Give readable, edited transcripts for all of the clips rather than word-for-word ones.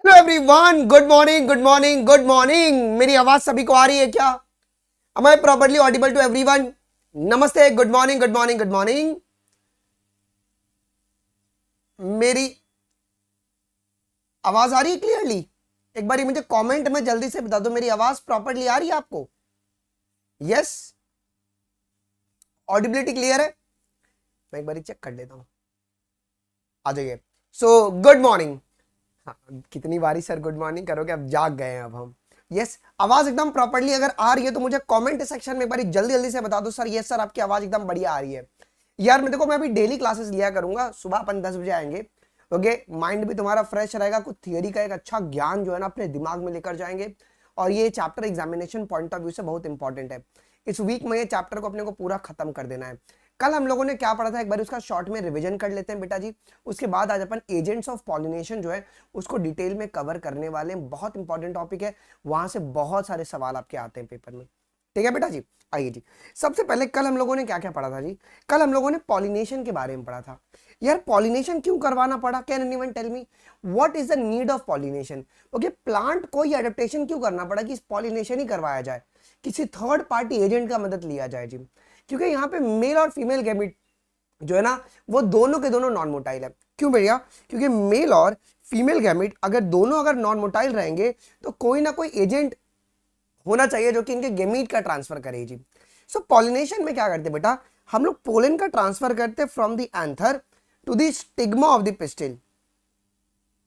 Hello everyone, good morning good morning good morning. मेरी आवाज सभी को आ रही है क्या? Am I properly audible to everyone? नमस्ते, good morning good morning good morning. मेरी आवाज आ रही है क्लियरली? एक बार मुझे कमेंट में जल्दी से बता दो, मेरी आवाज प्रॉपर्ली आ रही है आपको? यस, ऑडिबिलिटी क्लियर है? मैं एक बार चेक कर लेता हूं। आ जाइए। So good morning. हाँ, कितनी बारी सर गुड मॉर्निंग करोगे? अब जाग गए हैं अब हम। यस, आवाज एकदम प्रॉपर्ली अगर आ रही है तो मुझे कमेंट सेक्शन में एक बार जल्दी जल्दी से बता दो सर यस सर आपकी आवाज एकदम बढ़िया आ रही है। यार मैं देखो, मैं अभी डेली क्लासेस लिया करूंगा, सुबह अपन 10 बजे आएंगे। ओके, माइंड भी तुम्हारा फ्रेश रहेगा, कुछ थियरी का एक अच्छा ज्ञान जो है ना अपने दिमाग में लेकर जाएंगे। और ये chapter examination point of view से बहुत इंपॉर्टेंट है। इस वीक में ये चैप्टर को अपने को पूरा खत्म कर देना है। कल हम लोगों ने क्या पढ़ा था, एक बार उसका शॉर्ट में रिवीजन कर लेते हैं बेटा जी। उसके बाद आज अपन एजेंट्स ऑफ पॉलिनेशन जो है उसको डिटेल में कवर करने वाले हैं। बहुत इंपॉर्टेंट टॉपिक है, वहां से बहुत सारे सवाल आपके आते हैं पेपर में। ठीक है बेटा जी, आइए जी। सबसे पहले कल हम लोगों ने क्या क्या पढ़ा था जी? कल हम लोगों ने पॉलिनेशन के बारे में पढ़ा था। यार पॉलिनेशन क्यों करवाना पड़ा? Can anyone tell me what is the need of pollination? Okay, plant को ये एडेप्टेशन क्यों करना पड़ा कि पॉलिनेशन ही करवाया जाए, किसी थर्ड पार्टी एजेंट का मदद लिया जाए जी? क्योंकि यहाँ पे मेल और फीमेल गैमेट जो है ना वो दोनों के दोनों नॉन मोटाइल है। क्यों भैया? क्योंकि मेल और फीमेल गैमेट अगर नॉन मोटाइल रहेंगे तो कोई ना कोई एजेंट होना चाहिए जो कि इनके गैमीट का ट्रांसफर करे जी। सो पॉलिनेशन में क्या करते बेटा, हम लोग पोलन का ट्रांसफर करते from the anther to the stigma of the pistil.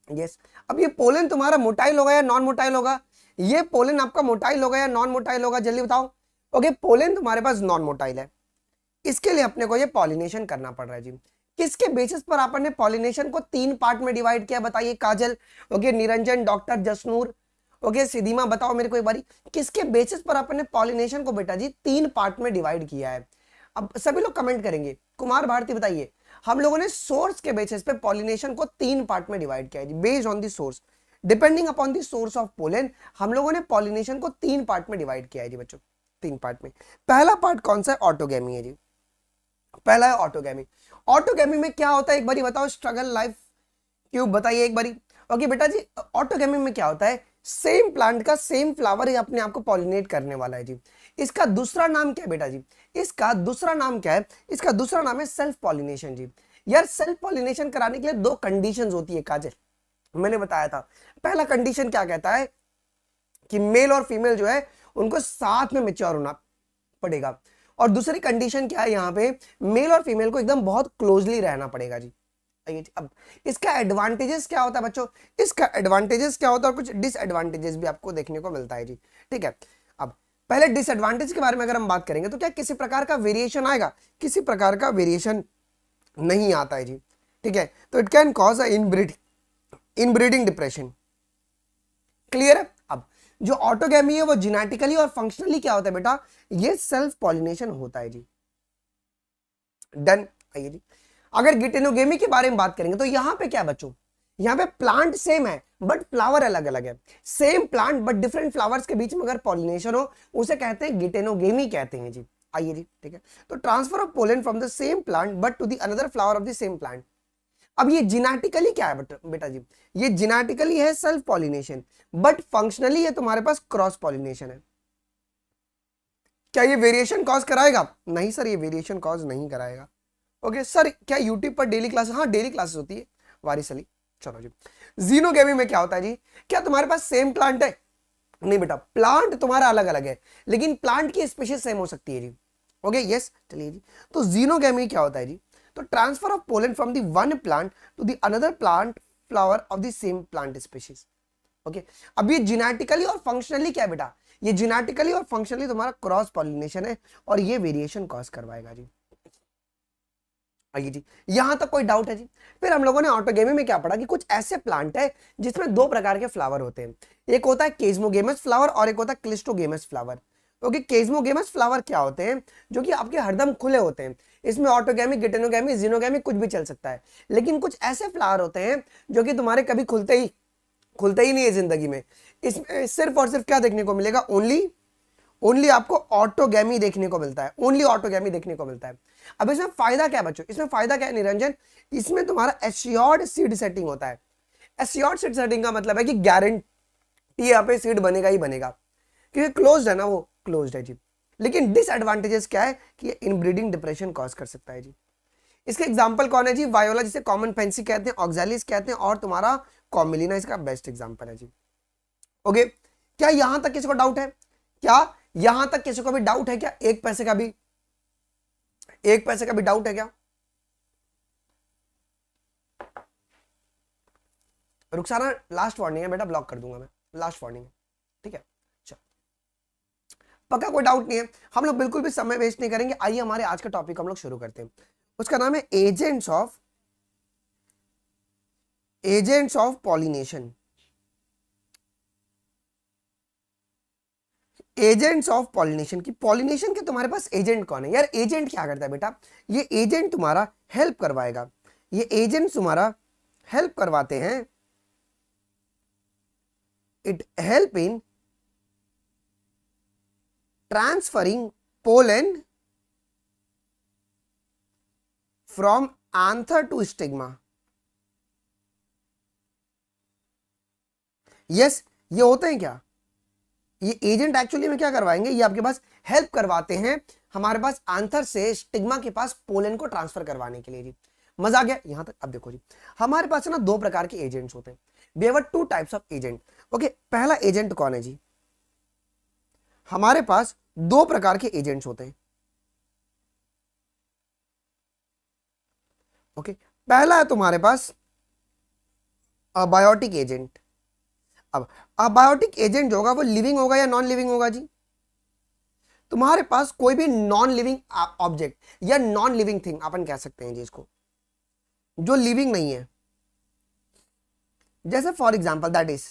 Yes, अब ये पोलन तुम्हारा मोटाइल होगा या नॉन मोटाइल होगा? ये पोलन आपका मोटाइल होगा या नॉन मोटाइल होगा? जल्दी बताओ। ओके, पोलन तुम्हारे पास नॉन मोटाइल है, इसके लिए अपने को ये पॉलिनेशन करना पड़ रहा है जी। किसके बेसिस पर आपने पॉलिनेशन को 3 पार्ट में डिवाइड किया बताइए? Kajal, okay, Niranjan, doctor Jasnoor, okay, Siddhima, बताओ मेरे को एक बारी, किसके बेसिस पर आपने पॉलिनेशन को बेटा जी 3 पार्ट में डिवाइड किया है? अब सभी लोग कमेंट करेंगे। कुमार भारती बताइए, हम लोगों ने सोर्स के बेसिस पे पॉलिनेशन को 3 पार्ट में डिवाइड किया है जी, based on the source, depending upon the source of pollen. हम लोगों ने पॉलिनेशन को 3 पार्ट में डिवाइड किया है जी बच्चों, 3 पार्ट में। पहला पार्ट कौन सा है? ऑटोगैमी है जी। पहला है ऑटोगैमी। ऑटोगैमी में क्या होता है एक बारी बताओ? स्ट्रगल लाइफ क्यूब बताइए एक बारी। ओके बेटा जी, ऑटोगैमी में क्या होता है? सेम प्लांट का सेम फ्लावर ही अपने आप को पॉलिनेट करने वाला है जी। इसका दूसरा नाम क्या है बेटा जी? इसका दूसरा नाम क्या है? इसका दूसरा नाम है सेल्फ पॉलिनेशन जी। यार सेल्फ पॉलिनेशन कराने के लिए 2 कंडीशंस होती है काजल, मैंने बताया था। पहला कंडीशन क्या कहता है कि मेल और फीमेल जो है उनको साथ में मैच्योर होना पड़ेगा। और दूसरी कंडीशन क्या है यहाँ पे? मेल और फीमेल को एकदम बहुत क्लोजली रहना पड़ेगा जी। अब इसका एडवांटेजेस क्या होता है बच्चों? इसका एडवांटेजेस क्या होता है और कुछ डिसएडवांटेजेस भी आपको देखने को मिलता है जी। ठीक है, अब पहले डिसएडवांटेज के बारे में अगर हम बात करेंगे तो क्या किसी प्रकार का वेरिएशन आएगा? किसी प्रकार का वेरिएशन नहीं आता है जी। ठीक है, तो it can cause inbreeding depression. Clear है? अब जो ऑटोगैमी है वो जेनेटिकली और फंक्शनली क्या होता है बेटा? ये सेल्फ पॉलिनेशन होता है जी। डन। आइए जी, अगर गिटेनोगेमी के बारे में बात करेंगे तो यहां पे क्या बच्चों, यहां पे प्लांट सेम है बट फ्लावर अलग अलग है। Same plant but different flowers के बीच में अगर पॉलिनेशन हो उसे कहते हैं गिटेनोगेमी कहते हैं जी। आइए जी, ठीक है, तो transfer of pollen from the same plant but to the another flower of the same plant. अब ये जेनेटिकली क्या है बेटा जी? ये जेनेटिकली है सेल्फ पॉलिनेशन, बट फंक्शनली है तुम्हारे पास क्रॉस पॉलिनेशन है। क्या ये वेरिएशन कॉज कराएगा? नहीं सर, ये वेरिएशन कॉज नहीं कराएगा। ओके सर, क्या यूट्यूब पर डेली क्लास? हाँ, डेली क्लासेस होती है वारिस अली। चलो जी, जीनोगेमी में क्या होता है जी? क्या तुम्हारे पास सेम प्लांट है? नहीं बेटा, प्लांट तुम्हारा अलग अलग है लेकिन प्लांट की स्पीशीज सेम हो सकती है जी। ओके यस, चलिए जी, तो जीनोगेमी क्या होता है जी? तो transfer of pollen from the one plant to the another plant flower of the same plant species. Okay, अब ये जेनेटिकली और फंक्शनली क्या है बेटा? ये जेनेटिकली और फंक्शनली तुम्हारा क्रॉस पॉलिनेशन है और ये वेरिएशन कॉज करवाएगा जी। आइए जी, यहां तक कोई डाउट है जी? फिर हम लोगों ने ऑटोगेमी में क्या पढ़ा कि कुछ ऐसे प्लांट है जिसमें 2 प्रकार के फ्लावर होते हैं। एक होता है केज्मोगेमस फ्लावर और एक होता है क्लिस्टोगेमस फ्लावर। क्योंकि केज्मोगेमस फ्लावर क्या होते हैं? जो कि आपके हरदम खुले होते हैं। इसमें ऑटोगेमी, गिटेनोगेमी, जीनोगेमी कुछ भी चल सकता है। लेकिन कुछ ऐसे फ्लावर होते हैं जो कि तुम्हारे कभी खुलते ही नहीं है जिंदगी में। इसमें सिर्फ और सिर्फ क्या देखने को मिलेगा? ओनली आपको ऑटोगैमी देखने को मिलता है, ओनली ऑटोगैमी देखने को मिलता है। अब इसमें फायदा क्या है बच्चों? इसमें फायदा क्या है निरंजन? इसमें तुम्हारा एश्योर्ड सीड सेटिंग होता है। एश्योर्ड सीड सेटिंग का मतलब है कि गारंटी यहाँ पे सीड बनेगा ही बनेगा, क्योंकि क्लोज्ड है ना, वो क्लोज्ड है जी। लेकिन डिसएडवांटेजेस क्या है कि ये इनब्रीडिंग डिप्रेशन कॉज कर सकता है जी। इसके एग्जांपल कौन है जी? वायोला, जिसे कॉमन पेंसी कहते हैं, ऑक्सैलिस कहते हैं, और तुम्हारा कॉमिलिना इसका बेस्ट एग्जांपल है जी। ओके, क्या यहां तक किसी को डाउट है? क्या यहां तक किसी को भी डाउट है क्या? एक पैसे का भी डाउट है क्या? रुखसाना लास्ट वार्निंग है बेटा, ब्लॉक कर दूंगा मैं, लास्ट वार्निंग है, ठीक है? चलो, पक्का कोई डाउट नहीं है, हम लोग बिल्कुल भी समय वेस्ट नहीं करेंगे। आइए हमारे आज का टॉपिक हम लोग शुरू करते हैं। उसका नाम है agents of pollination. Agents of pollination की, पॉलिनेशन के तुम्हारे पास एजेंट कौन है यार? एजेंट क्या करता है बेटा? ये एजेंट तुम्हारा हेल्प करवाएगा, ये एजेंट तुम्हारा हेल्प करवाते हैं। It help in transferring pollen from anther to stigma. Yes, ये होते हैं क्या? ये एजेंट एक्चुअली में क्या करवाएंगे? ये आपके पास हेल्प करवाते हैं हमारे पास एंथर से स्टिग्मा के पास पोलन को ट्रांसफर करवाने के लिए जी। मजा आ गया यहां तक? अब देखो जी, हमारे पास है ना दो प्रकार के एजेंट्स होते हैं। We have two types of agent. Okay, पहला एजेंट कौन है जी? हमारे पास दो प्रकार के एजेंट्स होते हैं। ओके, पहला है तुम्हारे पास अबायोटिक एजेंट। अब अबायोटिक एजेंट जो होगा वो लिविंग होगा या नॉन लिविंग होगा जी? तुम्हारे पास कोई भी नॉन लिविंग ऑब्जेक्ट या नॉन लिविंग थिंग अपन कह सकते हैं जी इसको, जो लिविंग नहीं है, जैसे फॉर एग्जांपल दैट इज,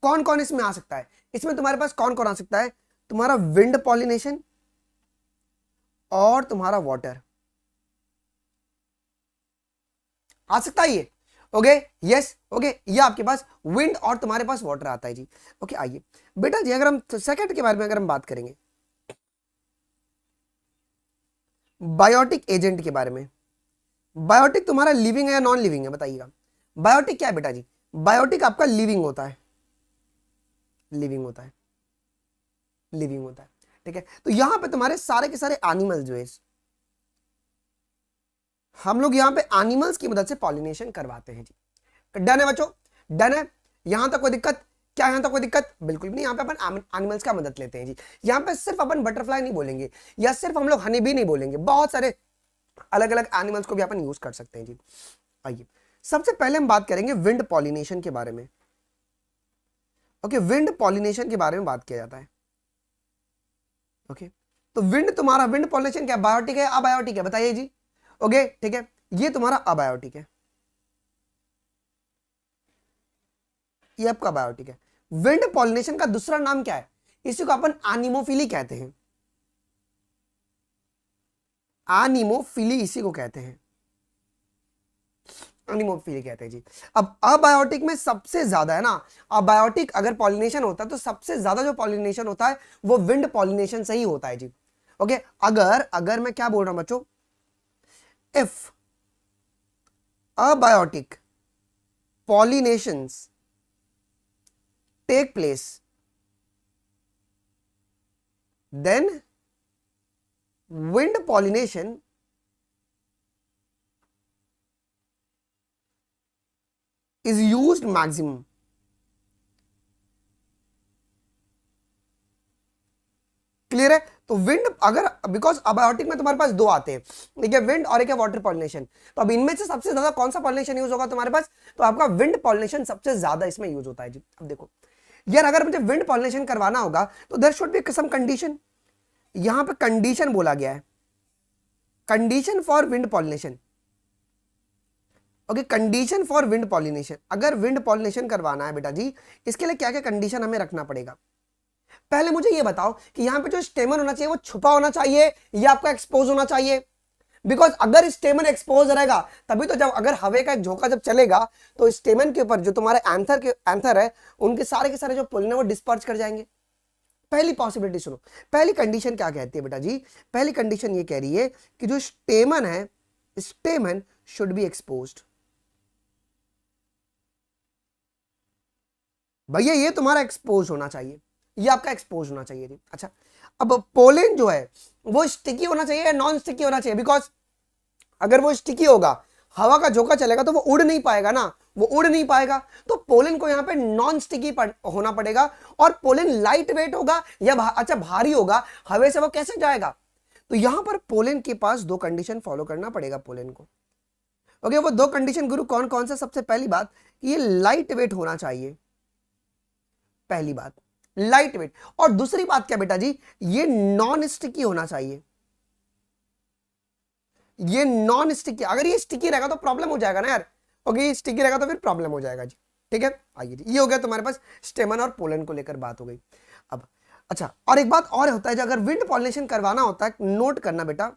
कौन कौन इसमें आ सकता है? इसमें तुम्हारे पास कौन कौन आ सकता है? तुम्हारा विंड पॉलिनेशन और तुम्हारा वाटर आ सकता है ये। ओके, यस, ओके, ये आपके पास विंड और तुम्हारे पास वाटर आता है जी। ओके, आइए बेटा जी, अगर हम सेकंड के बारे में अगर हम बात करेंगे, बायोटिक एजेंट के बारे में, बायोटिक तुम्हारा लिविंग है या नॉन लिविंग है? बताइएगा। बायोटिक क्या है बेटा जी? बायोटिक आपका लिविंग होता है, लिविंग होता है, लिविंग होता है, ठीक है? तो यहां पे तुम्हारे सारे के सारे एनिमल्स जो है, हम लोग यहां पे एनिमल्स की मदद से पॉलिनेशन करवाते हैं जी। डन है बच्चों? डन है? यहां तक कोई दिक्कत? क्या यहां तक कोई दिक्कत? बिल्कुल भी नहीं। यहां पे अपन एनिमल्स का मदद लेते हैं जी। यहां पे सिर्फ अपन बटरफ्लाई नहीं बोलेंगे या सिर्फ हम लोग हनी भी नहीं बोलेंगे, बहुत सारे अलग अलग एनिमल्स को भी अपन यूज कर सकते हैं जी। आइए, सबसे पहले हम बात करेंगे विंड पॉलिनेशन के बारे में। ओके, विंड पॉलिनेशन के बारे में बात किया जाता है। ओके, तो विंड तुम्हारा, विंड पॉलिनेशन क्या बायोटिक है अबायोटिक है? बताइए जी। ओके, ठीक है, ये तुम्हारा अबायोटिक है, ये आपका बायोटिक है। विंड पॉलिनेशन का दूसरा नाम क्या है? इसी को अपन एनिमोफिली कहते हैं, एनिमोफिली इसी को कहते हैं, एनिमोफिली कहते हैं जी। अब अबायोटिक में सबसे ज्यादा है ना, अबायोटिक अगर पॉलिनेशन होता है तो सबसे ज्यादा जो पॉलिनेशन होता है वो विंड पॉलिनेशन से ही होता है जी। ओके, अगर मैं क्या बोल रहा हूं बच्चों, if abiotic pollinations take place, then wind pollination is used maximum। Clear है? तो विंड अगर, बिकॉज अबायोटिक में तुम्हारे पास दो आते हैं, ठीक है, विंड और एक है वाटर पॉलिनेशन। तो अब इनमें से सबसे ज्यादा कौन सा पॉलिनेशन यूज होगा तुम्हारे पास? तो आपका विंड पॉलिनेशन सबसे ज्यादा इसमें यूज होता है जी। अब देखो यार, अगर मुझे विंड पॉलिनेशन करवाना होगा तो there should be some condition. यहां पे कंडीशन बोला गया है, condition for wind pollination. Okay, condition for wind pollination, अगर विंड पॉलिनेशन करवाना है बेटा जी, इसके लिए क्या क्या कंडीशन हमें रखना पड़ेगा? पहले मुझे ये बताओ कि यहां पे जो स्टेमन होना चाहिए वो छुपा होना चाहिए या आपका एक्सपोज होना चाहिए? बिकॉज अगर स्टेमन एक्सपोज रहेगा तभी तो, जब अगर हवा का एक झोंका जब चलेगा तो स्टेमन के ऊपर जो तुम्हारे एंथर है उनके सारे के सारे जो पोलन है वो डिस्पर्स कर जाएंगे। पहली पॉसिबिलिटी सुनो, पहली कंडीशन क्या कहती है बेटा जी? पहली कंडीशन ये कह रही है कि जो स्टेमन है, स्टेमन शुड बी एक्सपोज्ड। भैया ये तुम्हारा एक्सपोज होना चाहिए, ये आपका एक्सपोज होना चाहिए जी। अच्छा, अब पोलन जो है वो स्टिकी होना चाहिए या नॉन स्टिकी होना चाहिए? बिकॉज अगर वो स्टिकी होगा, हवा का झोंका चलेगा तो वो उड़ नहीं पाएगा ना, वो उड़ नहीं पाएगा, तो पोलन को यहां पे नॉन स्टिकी होना पड़ेगा। और पोलन लाइट वेट होगा या अच्छा भारी होगा, हवा से वो कैसे जाएगा? तो यहां पर पोलन के पास दो कंडीशन फॉलो करना पड़ेगा पोलन को। ओके, वो दो कंडीशन गुरु कौन कौन सा? सबसे पहली बात, ये लाइट वेट होना चाहिए, पहली बात लाइट वेट। और दूसरी बात क्या बेटा जी, ये नॉन स्टिकी होना चाहिए, ये नॉन स्टिकी। अगर ये स्टिकी रहेगा तो प्रॉब्लम हो जाएगा ना यार। ओके, ये स्टिकी रहेगा तो फिर प्रॉब्लम हो जाएगा जी। ठीक है, आइए जी, ये हो गया तुम्हारे पास स्टेमन और पोलन को लेकर बात हो गई। अब अच्छा, और एक बात और होता है, जो अगर विंड पॉलिनेशन करवाना होता है, नोट करना बेटा,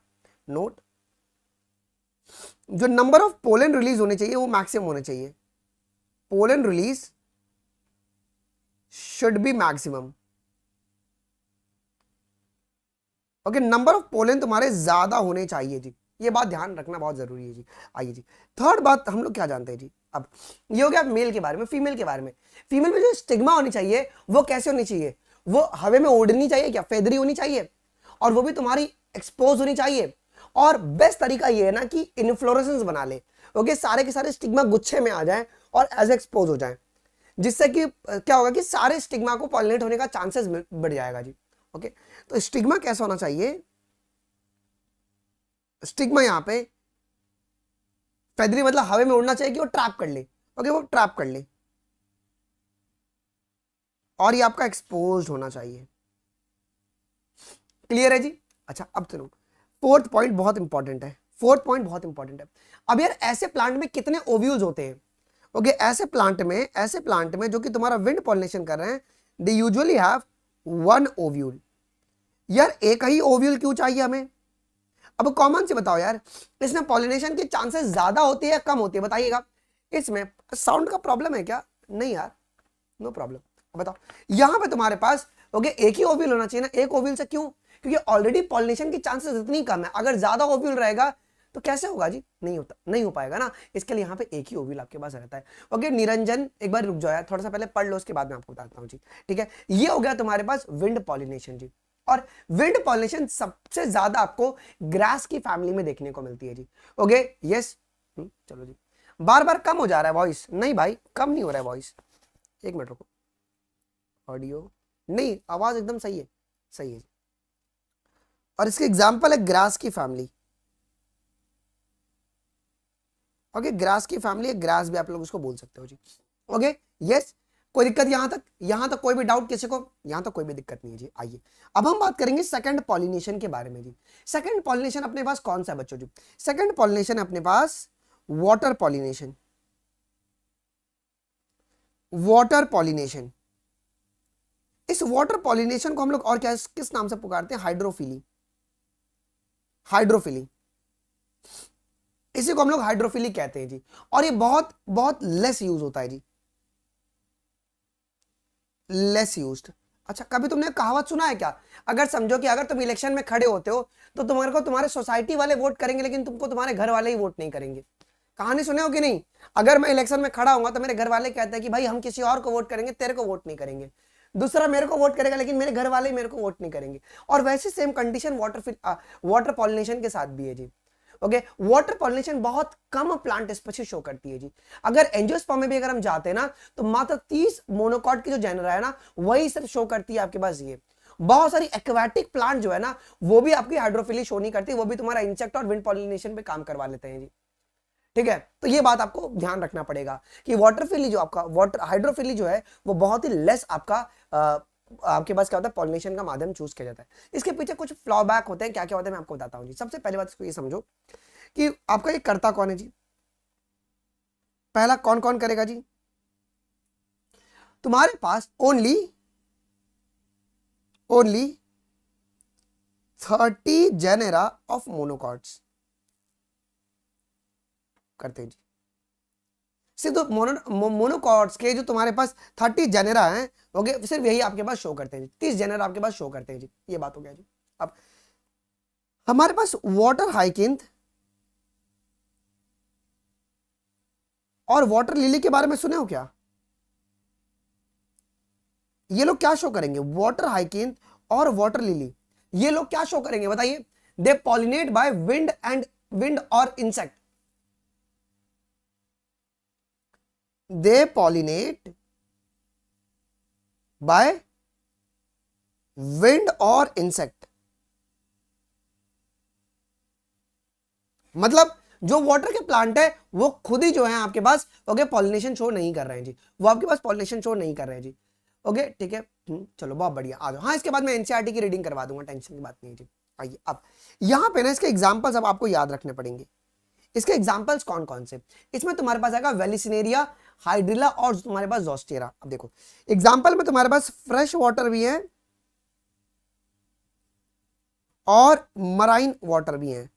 नोट, जो नंबर ऑफ पोलन रिलीज होने चाहिए वो मैक्सिमम होने चाहिए। Pollen release should be maximum. Okay, number of pollen तुम्हारे ज्यादा होने चाहिए जी, ये बात ध्यान रखना बहुत जरूरी है जी। आइए जी, थर्ड बात हम लोग क्या जानते हैं जी। अब ये हो गया मेल के बारे में। फीमेल के बारे में, फीमेल में जो स्टिग्मा होनी चाहिए वो कैसे होनी चाहिए? वो हवा में उड़नी चाहिए क्या? फेदरी होनी चाहिए, और वो भी तुम्हारी एक्सपोज होनी चाहिए। और बेस्ट तरीका ये है ना कि इन्फ्लोरेसेंस बना ले। ओके, सारे के सारे स्टिग्मा गुच्छे में आ जाए और एज एक्सपोज हो जाए, जिससे कि क्या होगा कि सारे स्टिग्मा को पॉलिनेट होने का चांसेस बढ़ जाएगा जी। ओके, तो स्टिग्मा कैसा होना चाहिए? स्टिग्मा यहां पे फेदरी मतलब हवा में उड़ना चाहिए कि वो ट्रैप कर ले। ओके, वो ट्रैप कर ले, और ये आपका एक्सपोज होना चाहिए। क्लियर है जी? अच्छा, अब सुनो, फोर्थ पॉइंट बहुत इंपॉर्टेंट है, फोर्थ पॉइंट बहुत इंपॉर्टेंट है। अब यार ऐसे प्लांट में कितने ओव्यूल्स होते हैं? ओके, ऐसे प्लांट में जो कि तुम्हारा विंड पॉलिनेशन कर रहे हैं, they usually have one ovule. यार एक ही ओव्यूल क्यों चाहिए हमें? अब कॉमन से बताओ यार, इसमें पॉलिनेशन के चांसेस ज्यादा होते हैं या कम होते हैं? बताइएगा। इसमें साउंड का प्रॉब्लम है क्या? नहीं यार, नो प्रॉब्लम। बताओ, यहां पे तुम्हारे पास ओके एक ही ओव्यूल होना चाहिए ना। एक ओव्यूल से क्यों? क्योंकि ऑलरेडी पॉलिनेशन की चांसेस इतनी कम है। अगर ज्यादा ओव्यूल रहेगा तो कैसे होगा जी? नहीं होता, नहीं हो पाएगा ना। इसके लिए यहाँ पे एक ही ओव्यूल आपके पास रहता है। ओके निरंजन, एक बार रुक जाओ यार, थोड़ा सा पहले पढ़ लो, उसके बाद मैं आपको बताता हूँ जी। ठीक है, ये हो गया तुम्हारे पास विंड पॉलिनेशन जी। और विंड पॉलिनेशन सबसे ज्यादा आपको ग्रास की फैमिली में देखने को मिलती है जी। ओके यस, चलो जी। बार बार कम हो जा रहा है वॉइस। नहीं भाई, कम नहीं हो रहा है वॉइस, एक मिनट रुको। ऑडियो नहीं, आवाज एकदम सही है, सही है। और इसके एग्जांपल है ग्रास की फैमिली। ओके, ग्रास की फैमिली है, ग्रास भी आप लोग उसको बोल सकते हो जी। ओके यस, कोई दिक्कत यहां तक कोई भी डाउट किसी को? यहां तक कोई भी दिक्कत नहीं है जी। आइए अब हम बात करेंगे सेकंड पॉलिनेशन के बारे में जी। सेकंड पॉलिनेशन अपने पास कौन सा है बच्चों जी? सेकंड पॉलिनेशन अपने पास वाटर पॉलिनेशन। वाटर पॉलिनेशन, इस वाटर पॉलिनेशन को हम लोग और क्या किस नाम से पुकारते हैं? हाइड्रोफिली। हाइड्रोफिली, इसी को हम लोग हाइड्रोफिली कहते हैं जी। और ये बहुत बहुत लेस यूज होता है जी, लेस यूज्ड। अच्छा, कभी तुमने कहावत सुना है क्या? अगर समझो कि अगर तुम इलेक्शन में खड़े होते हो तो तुम्हारे को तुम्हारे सोसाइटी वाले वोट करेंगे, लेकिन तुमको तुम्हारे घर वाले ही वोट नहीं करेंगे। कहानी सुने हो कि नहीं? अगर मैं इलेक्शन में खड़ा हूंगा तो मेरे घर वाले कहते हैं कि भाई हम किसी और को वोट करेंगे, तेरे को वोट नहीं करेंगे। दूसरा मेरे को वोट करेगा, लेकिन मेरे घर वाले ही मेरे को वोट नहीं करेंगे। और वैसे सेम कंडीशन वाटर पॉलिनेशन के साथ भी है जी। ओके, वाटर पॉलिनेशन बहुत कम प्लांट स्पीशीज शो करती है जी। अगर एंजियोस्पर्म में भी अगर हम जाते हैं ना, तो मात्र 30 मोनोकॉट की जो जेनरा है ना, वही सिर्फ शो करती है आपके पास। ये बहुत सारी एक्वाटिक प्लांट जो है ना, वो भी आपकी हाइड्रोफिली शो नहीं करती, वो भी तुम्हारा इंसेक्ट और विंड पॉलिनेशन पे काम करवा लेते हैं जी। ठीक है, तो ये बात आपको ध्यान रखना पड़ेगा कि वाटरफिली जो आपका वाटर हाइड्रोफिली जो है वो बहुत ही लेस आपका आपके पास क्या होता है, पॉलिनेशन का माध्यम चूज किया जाता है। इसके पीछे कुछ फ्लॉबैक होते हैं, क्या क्या होते हैं मैं आपको बताता हूँ जी। सबसे पहले बात इसको ये समझो कि आपका ये करता कौन है जी? पहला कौन कौन करेगा जी? तुम्हारे पास ओनली 30 जेनेरा ऑफ मोनोकॉट्स करते हैं जी। सिर्फ मोनोकॉट्स के जो तुम्हारे पास 30 जेनेरा हैं, ओके, सिर्फ यही आपके पास शो करते हैं जी। 30 जेनेरा आपके पास शो करते हैं जी। ये बात हो गया जी। अब हमारे पास वाटर हाइकिंथ और वाटर लिली के बारे में सुने हो क्या? ये लोग क्या शो करेंगे, वाटर हाइकिन और वाटर लिली, ये लोग क्या शो करेंगे बताइए, they pollinate by wind and wind और insect, they pollinate by wind और इंसेक्ट। मतलब जो वाटर के प्लांट है वो खुद ही जो है आपके पास ओके पॉलिनेशन शो नहीं कर रहे हैं जी, वो आपके पास पॉलिनेशन शो नहीं कर रहे हैं जी। ओके ठीक है, चलो बहुत बढ़िया, आ जाओ। हाँ इसके बाद मैं एनसीईआरटी की रीडिंग करवा दूंगा, टेंशन की बात नहीं है जी। आइए अब यहां पे ना इसके एग्जांपल्स अब आपको याद रखने पड़ेंगे। इसके एग्जांपल्स कौन कौन से, इसमें तुम्हारे पास आएगा वेलिसिनेरिया, हाइड्रिला और तुम्हारे पास जोस्टेरा। अब देखो एग्जांपल में तुम्हारे पास फ्रेश वाटर भी है और मराइन वाटर भी है,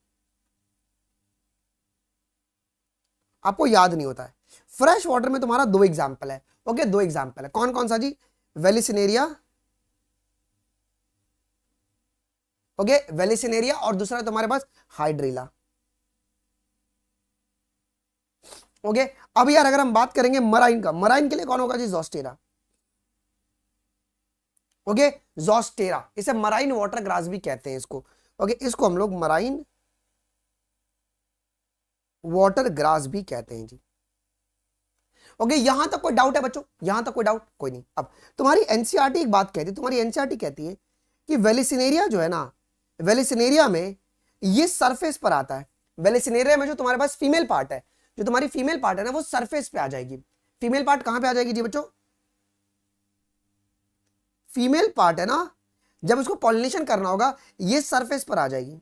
आपको याद नहीं होता है। फ्रेश वाटर में तुम्हारा दो एग्जांपल है, ओके दो एग्जांपल है, कौन कौन सा जी, वेलिसिनेरिया, ओके वेलिसिनेरिया और दूसरा तुम्हारे पास हाइड्रिला। ओके अब यार अगर हम बात करेंगे मराइन का, मराइन के लिए कौन होगा जी, जोस्टेरा। ओके जोस्टेरा, इसे मराइन वाटर ग्रास भी कहते हैं इसको। ओके इसको हम लोग मराइन वाटर ग्रास भी कहते हैं जी। ओके यहां तक कोई डाउट है बच्चों, यहां तक कोई डाउट कोई नहीं। अब तुम्हारी एनसीईआरटी एक बात कहती है, तुम्हारी एनसीईआरटी कहती है कि वेलिसिनेरिया जो है ना, वेलिसिनेरिया में ये सरफेस पर आता है। वेलिसिनेरिया में जो तुम्हारे पास फीमेल पार्ट है, जो तुम्हारी फीमेल पार्ट है ना वो सरफेस पे आ जाएगी। फीमेल पार्ट कहां पे आ जाएगी जी बच्चों, फीमेल पार्ट है ना जब उसको पॉलिनेशन करना होगा ये सरफेस पर आ जाएगी,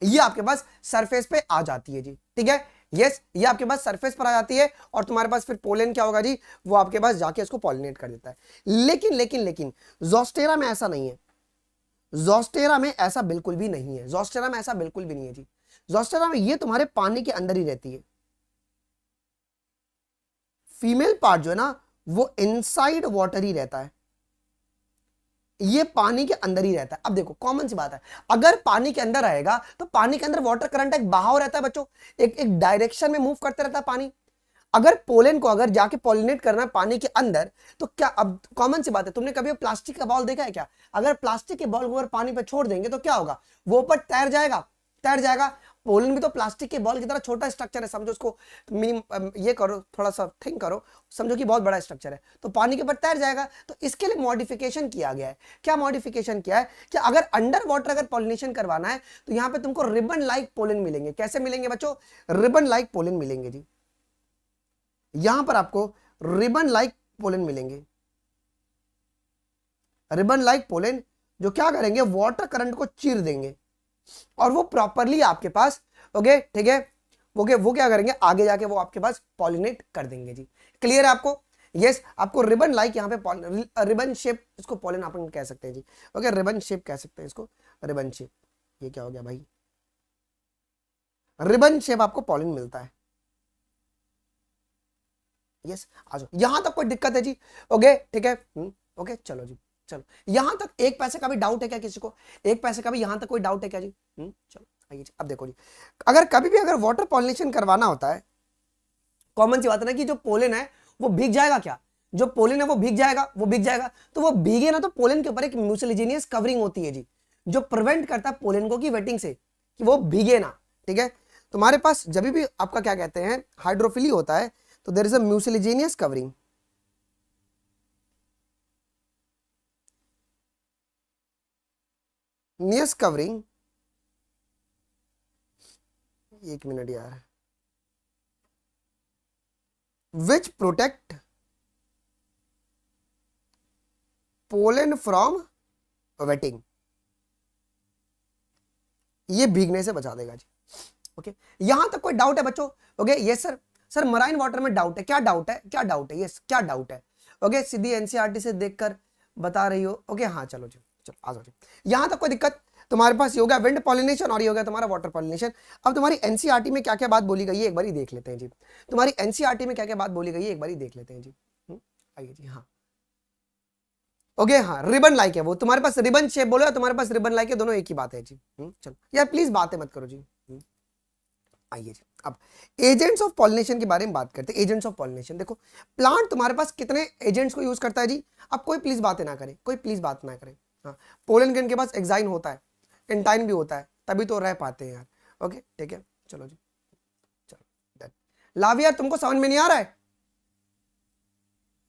ये आपके पास सरफेस पे आ जाती है जी। ठीक है यस ये आपके पास सरफेस पर आ जाती है और तुम्हारे पास फिर पोलन क्या होगा जी, वो आपके पास जाके इसको पॉलिनेट कर देता है। लेकिन लेकिन लेकिन जोस्टेरा में ऐसा नहीं है, जोस्टेरा में ऐसा बिल्कुल भी नहीं है, जोस्टेरा में ऐसा बिल्कुल भी नहीं है जी। जोस्टेरा में ये तुम्हारे पानी के अंदर ही रहती है, फीमेल पार्ट जो है ना वो इनसाइड वाटर ही रहता है, ये पानी के अंदर ही रहता है। अब देखो कॉमन सी बात है, अगर पानी के अंदर रहेगा तो पानी के अंदर वाटर करंट एक बहाव रहता है बच्चों, एक एक डायरेक्शन में मूव करते रहता है पानी। अगर पोलन को अगर जाके पॉलिनेट करना है पानी के अंदर तो क्या, अब कॉमन सी बात है, तुमने कभी प्लास्टिक का बॉल देखा है क्या, अगर प्लास्टिक के बॉल को अगर पानी पे छोड़ देंगे तो क्या होगा, वो ऊपर तैर जाएगा, तैर जाएगा। पोलन भी तो प्लास्टिक के बॉल की तरह छोटा स्ट्रक्चर है, समझो उसको मिनिमम ये करो, थोड़ा सा थिंक करो, समझो कि बहुत बड़ा स्ट्रक्चर है, तो पानी के ऊपर तैर जाएगा। तो इसके लिए मॉडिफिकेशन किया गया है, क्या मॉडिफिकेशन किया है कि अगर अंडर वाटर अगर पॉलिनेशन करवाना है तो यहां पे तुमको रिबन लाइक पोलन मिलेंगे। कैसे मिलेंगे बच्चों, रिबन लाइक पोलन मिलेंगे जी, यहां पर आपको रिबन लाइक पोलन मिलेंगे। रिबन लाइक पोलन जो क्या करेंगे, वाटर करंट को चीर देंगे और वो प्रॉपरली आपके पास ओके ठीक है वो क्या करेंगे, आगे जाके वो आपके पास पॉलिनेट कर देंगे जी। क्लियर है आपको, यस आपको रिबन लाइक यहाँ पे रिबन शेप, इसको पॉलिन अपन कह सकते हैं जी। ओके रिबन शेप कह सकते हैं इसको, रिबन शेप। ये क्या हो गया भाई, रिबन शेप आपको पॉलिन मिलता है। यस आ जाओ, यहां तक कोई दिक्कत है जी, ओके ठीक है ओके चलो जी, चलो यहां तक एक पैसे का भी डाउट है क्या किसी को, एक पैसे का भी यहां तक कोई डाउट है क्या जी, चलो आइए जी। अब देखो जी, अगर कभी भी अगर वाटर पॉलिनेशन करवाना होता है, कॉमन सी बात है ना कि जो पोलन है वो भीग जाएगा, क्या जो पोलन है वो भीग जाएगा, वो भीग जाएगा। तो वो भीगे ना तो पोलन के ऊपर एक म्यूसिलेजिनियस कवरिंग होती है जी, जो प्रिवेंट करता है पोलन को की वेटिंग से कि वो भीगे ना। ठीक है तुम्हारे पास जब भी आपका क्या कहते हैं हाइड्रोफिली होता है तो there is a mucilaginous covering, नियस कवरिंग, एक मिनट यार, which protect pollen from wetting, ये भीगने से बचा देगा जी। ओके यहां तक कोई डाउट है बच्चों, okay yes sir, sir marine water में डाउट है, क्या डाउट है, क्या डाउट है, यस क्या डाउट है, ओके सीधी एनसीईआरटी से देखकर बता रही हो, ओके हाँ चलो जी, चलो आ जाओ जी। यहां तक कोई दिक्कत, तुम्हारे पास ये हो गया विंड पॉलिनेशन और ये हो गया तुम्हारा वाटर पॉलिनेशन। अब तुम्हारी एनसीईआरटी में क्या क्या बात बोली गई है एक बार देख लेते हैं जी, तुम्हारी एनसीईआरटी में क्या क्या बात बोली गई है एक बार देख लेते हैं जी। आइए जी हाँ ओके हाँ रिबन लाइक है, वो तुम्हारे पास रिबन शेप बोलो या तुम्हारे पास रिबन लाइक है, दोनों एक ही बात है जी। चलो यार प्लीज बातें मत करो जी। आइए जी, अब एजेंट्स ऑफ पॉलिनेशन के बारे में बात करते हैं। एजेंट्स ऑफ पॉलिनेशन, देखो प्लांट तुम्हारे पास कितने एजेंट्स को यूज करता है जी। अब कोई प्लीज बातें ना करे, कोई प्लीज बात ना करे। हाँ, पोलन ग्रेन के पास एक्साइन होता है, एंटाइन भी होता है, तभी तो रह पाते हैं यार। ओके ठीक है, चलो जी, चलो लाभ यार, तुमको समझ में नहीं आ रहा है?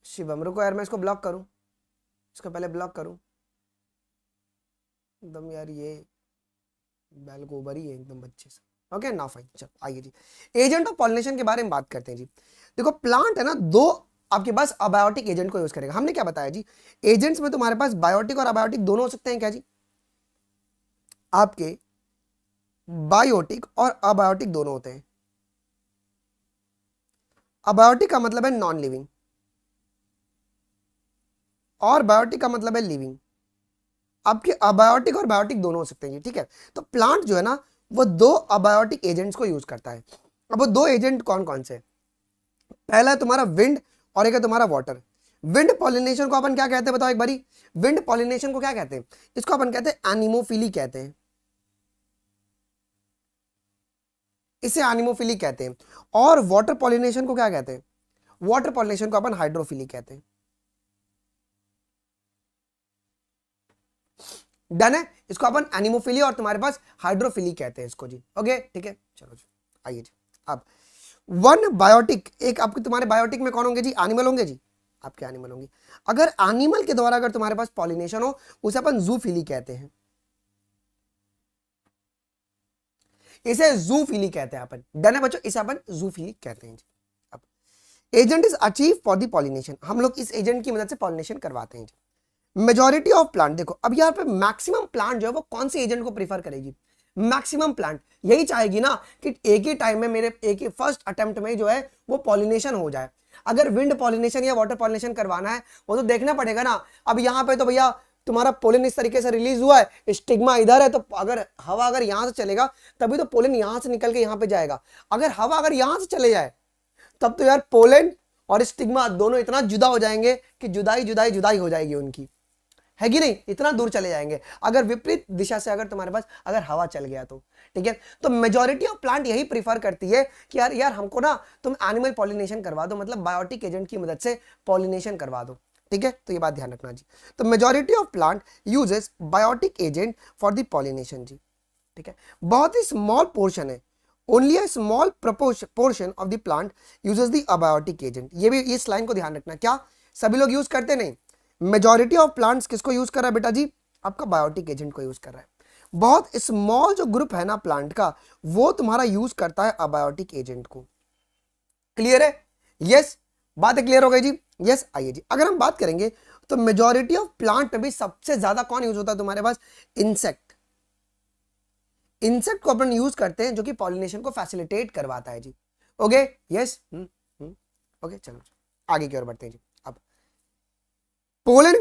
शिवम रुको यार, मैं इसको ब्लॉक करूं, इसको पहले ब्लॉक करूं एकदम यार, ये बैल गोबर ही है एकदम बच्चे से। ओके ना फाइन, चलो आइए जी, एजेंट ऑफ पॉलिनेशन के बारे में बात करते हैं जी। देखो प्लांट है ना, दो आपके पास अबायोटिक एजेंट को यूज करेगा। हमने क्या बताया जी, एजेंट्स में तुम्हारे पास बायोटिक और अबायोटिक दोनों हो सकते हैं क्या जी? आपके बायोटिक और अबायोटिक दोनों होते हैं। अबायोटिक का मतलब है नॉन लिविंग और बायोटिक का मतलब है लिविंग। आपके अबायोटिक और बायोटिक दोनों हो सकते हैं, ठीक है। तो प्लांट जो है ना, वो दो अबायोटिक एजेंट्स को यूज करता है। अब वो दो एजेंट कौन कौन से? पहला है तुम्हारा विंड और एक है तुम्हारा वाटर। विंड पॉलिनेशन को अपन क्या कहते हैं बताओ एक बारी? विंड पॉलिनेशन को क्या कहते हैं? इसको अपन कहते हैं एनिमोफिली कहते हैं, इसे एनिमोफिली कहते हैं। और वाटर पॉलिनेशन को क्या कहते हैं? वाटर पॉलिनेशन को अपन हाइड्रोफिली कहते हैं। डन है, इसको अपन एनिमोफिली और तुम्हारे पास हाइड्रोफिली कहते हैं इसको जी। ओके ठीक है, चलो जी आइए जी। अब वन बायोटिक, एक आपके तुम्हारे बायोटिक में कौन होंगे जी? एनिमल होंगे जी, आपके एनिमल होंगे। अगर एनिमल के द्वारा अगर तुम्हारे पास पॉलिनेशन हो, उसे अपन जूफिली कहते हैं, इसे जूफिली कहते हैं अपन। डन है बच्चों, इसे अपन जूफिली कहते हैं जी। अब agent is achieve for the pollination, हम लोग इस एजेंट की मदद से पॉलिनेशन करवाते हैं जी। मेजॉरिटी ऑफ प्लांट, देखो अब यहाँ पे मैक्सिमम प्लांट जो है वो कौन से एजेंट को प्रीफर करेगी? मैक्सिमम प्लांट यही चाहेगी ना कि एक ही टाइम में मेरे एक ही फर्स्ट अटेम्प्ट में जो है वो पॉलिनेशन हो जाए। अगर विंड पॉलिनेशन या वाटर पॉलिनेशन करवाना है वो तो देखना पड़ेगा ना। अब यहाँ पे तो भैया तुम्हारा पोलन इस तरीके से रिलीज हुआ है, स्टिग्मा इधर है, तो अगर हवा अगर यहां से चलेगा तभी तो पोलन यहां से निकल के यहां पे जाएगा। अगर हवा अगर यहां से चले जाए तब तो यार पोलन और स्टिग्मा दोनों इतना जुदा हो जाएंगे कि जुदाई जुदाई जुदाई हो जाएगी उनकी, है कि नहीं? इतना दूर चले जाएंगे अगर विपरीत दिशा से अगर तुम्हारे पास अगर हवा चल गया तो, ठीक है। तो मेजॉरिटी ऑफ प्लांट यही प्रीफर करती है कि यार यार हमको ना तुम एनिमल पॉलिनेशन करवा दो, मतलब बायोटिक एजेंट की मदद से पॉलिनेशन करवा दो, ठीक है। तो ये बात ध्यान रखना जी। तो majority of plant uses biotic agent for the pollination जी, ठीक है। बहुत ही स्मॉल पोर्शन है, only a small portion of the plant uses the abiotic agent. ये भी इस लाइन को ध्यान रखना, क्या सभी लोग यूज करते नहीं? मेजॉरिटी ऑफ प्लांट्स किसको यूज कर रहा है बेटा जी? आपका बायोटिक एजेंट को यूज कर रहा है। बहुत स्मॉल जो ग्रुप है ना प्लांट का, वो तुम्हारा यूज करता है अबायोटिक एजेंट को। क्लियर है? यस, बात क्लियर हो गई जी। यस आइए जी, अगर हम बात करेंगे तो मेजॉरिटी ऑफ प्लांट में भी सबसे ज्यादा कौन यूज होता है तुम्हारे पास? इंसेक्ट। इंसेक्ट को अपन यूज करते हैं जो कि पॉलिनेशन को फैसिलिटेट करवाता है जी। ओके यस, ओके चलो आगे की ओर बढ़ते हैं जी। अब pollen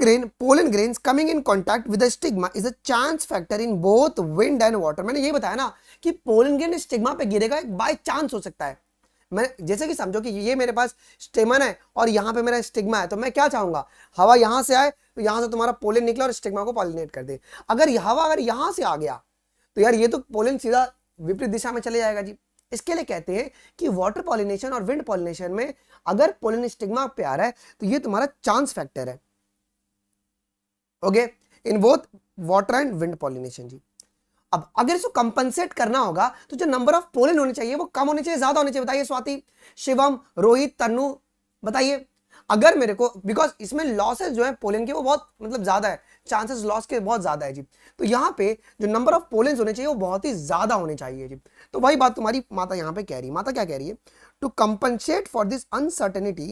grains coming in contact with the stigma is a chance factor in both wind and water। मैंने ये बताया ना कि पोलन ग्रेन स्टिग्मा पे गिरेगा, एक बाय चांस हो सकता है। मैं जैसे कि समझो कि ये मेरे पास स्टेमन है और यहाँ पे मेरा स्टिग्मा है, तो मैं क्या चाहूंगा? हवा यहाँ से आए तो यहाँ से तुम्हारा पोलन निकले और स्टिग्मा को पॉलिनेट कर दे। अगर हवा अगर यहाँ से आ गया तो यार ये तो पोलन सीधा विपरीत दिशा में चले जाएगा जी। इसके लिए कहते हैं कि वाटर पॉलिनेशन और विंड पॉलिनेशन में अगर पोलन स्टिग्मा पे आ रहा है तो ये तुम्हारा चांस फैक्टर है। Okay, in both water and wind pollination जी। अब अगर इसको कंपनसेट करना होगा तो जो नंबर ऑफ पोलन होने चाहिए वो कम होने चाहिए, ज्यादा होने चाहिए? बताइए स्वाति, शिवम, रोहित, तन्नु, बताइए। अगर मेरे को, बिकॉज इसमें लॉसेस जो है पोलन के वो बहुत मतलब ज्यादा है, चांसेस लॉस के बहुत ज्यादा है जी, तो यहाँ पे जो नंबर ऑफ पोलेंस होने चाहिए वो बहुत ही ज्यादा होने चाहिए जी। तो वही बात तुम्हारी माता यहाँ पे कह रही है। माता क्या कह रही है? To compensate for this uncertainty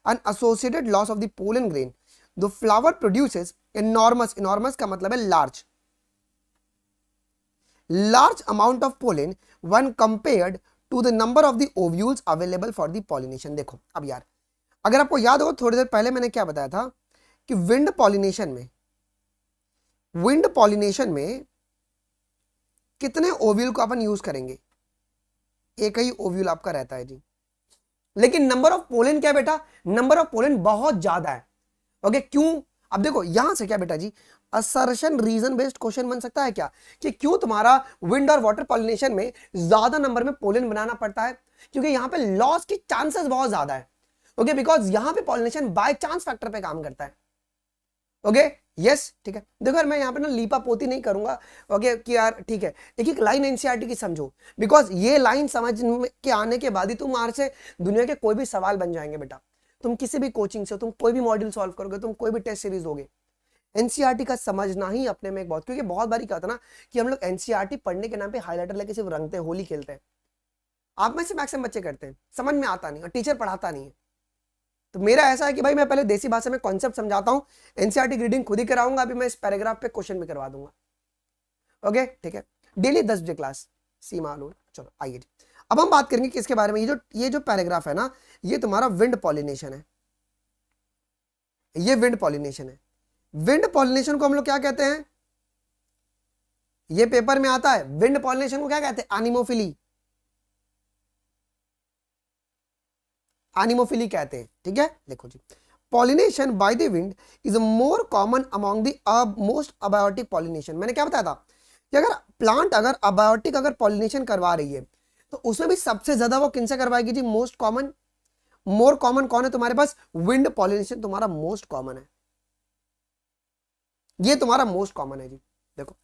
and associated loss of the pollen grain the flower produces enormous, enormous का मतलब है large, large amount of pollen when compared to the number of the ovules available for the pollination। देखो अब यार, अगर आपको याद हो थोड़ी देर पहले मैंने क्या बताया था कि विंड पॉलिनेशन में कितने ओव्यूल को अपन यूज करेंगे? एक ही ओव्यूल आपका रहता है जी, लेकिन नंबर ऑफ पोलन क्या बेटा? नंबर ऑफ पोलन बहुत ज्यादा है। ओके, क्यों? अब देखो यहां से क्या बेटा जी, असर्शन रीजन बेस्ड क्वेश्चन बन सकता है क्या, कि क्यों तुम्हारा विंड और वाटर पॉलिनेशन में ज्यादा नंबर में पोलन बनाना पड़ता है, क्योंकि यहां पे लॉस की चांसेस बहुत ज्यादा है। ओके, बिकॉज यहां पे पॉलिनेशन बाय चांस फैक्टर पे काम करता है। ओके, यस, ठीक है। देखो यार मैं यहाँ पे ना लीपा पोती नहीं करूंगा, ओके कि यार ठीक है, एक एक लाइन एनसीईआरटी की समझो, बिकॉज ये लाइन समझ के आने के बाद ही तुम्हारे से दुनिया के कोई भी सवाल बन जाएंगे बेटा। तुम किसी भी कोचिंग से तुम कोई भी मॉड्यूल सॉल्व करोगे, तुम कोई भी टेस्ट सीरीज दोगे, एनसीईआरटी का समझना ही अपने में एक बहुत, क्योंकि बहुत बारी क्या होता है ना कि हम लोग एनसीईआरटी पढ़ने के नाम पे हाईलाइटर लेके सिर्फ रंगते हैं, होली खेलते हैं। आप में से मैक्सिमम बच्चे करते हैं, समझ में आता नहीं और टीचर पढ़ाता नहीं है। तो मेरा ऐसा है कि भाई मैं पहले देसी भाषा में कॉन्सेप्ट समझाता हूं, एनसीईआरटी रीडिंग खुद ही कराऊंगा, अभी मैं इस पैराग्राफ पे क्वेश्चन भी करवा दूंगा। ओके, ठीक है, डेली 10 बजे क्लास, सीमा आलू। चलो आइए जी, अब हम बात करेंगे किसके बारे में, ये जो पैराग्राफ है ना, ये तुम्हारा विंड पॉलिनेशन है, ये विंड पॉलिनेशन है। विंड पॉलिनेशन को हम लोग क्या कहते हैं, ये पेपर में आता है, विंड पॉलिनेशन को क्या कहते हैं, एनिमोफिली, एनिमोफिली कहते हैं, ठीक है। देखो जी, pollination by the wind is more common among the most abiotic pollination. मैंने क्या बताया था कि अगर प्लांट अगर अबायोटिक अगर पॉलिनेशन करवा रही है तो उसमें भी सबसे ज्यादा वो किनसे करवाएगी जी, मोस्ट कॉमन, मोर कॉमन कौन है तुम्हारे पास, विंड पॉलिनेशन तुम्हारा मोस्ट कॉमन है, ये तुम्हारा मोस्ट कॉमन है जी। देखो,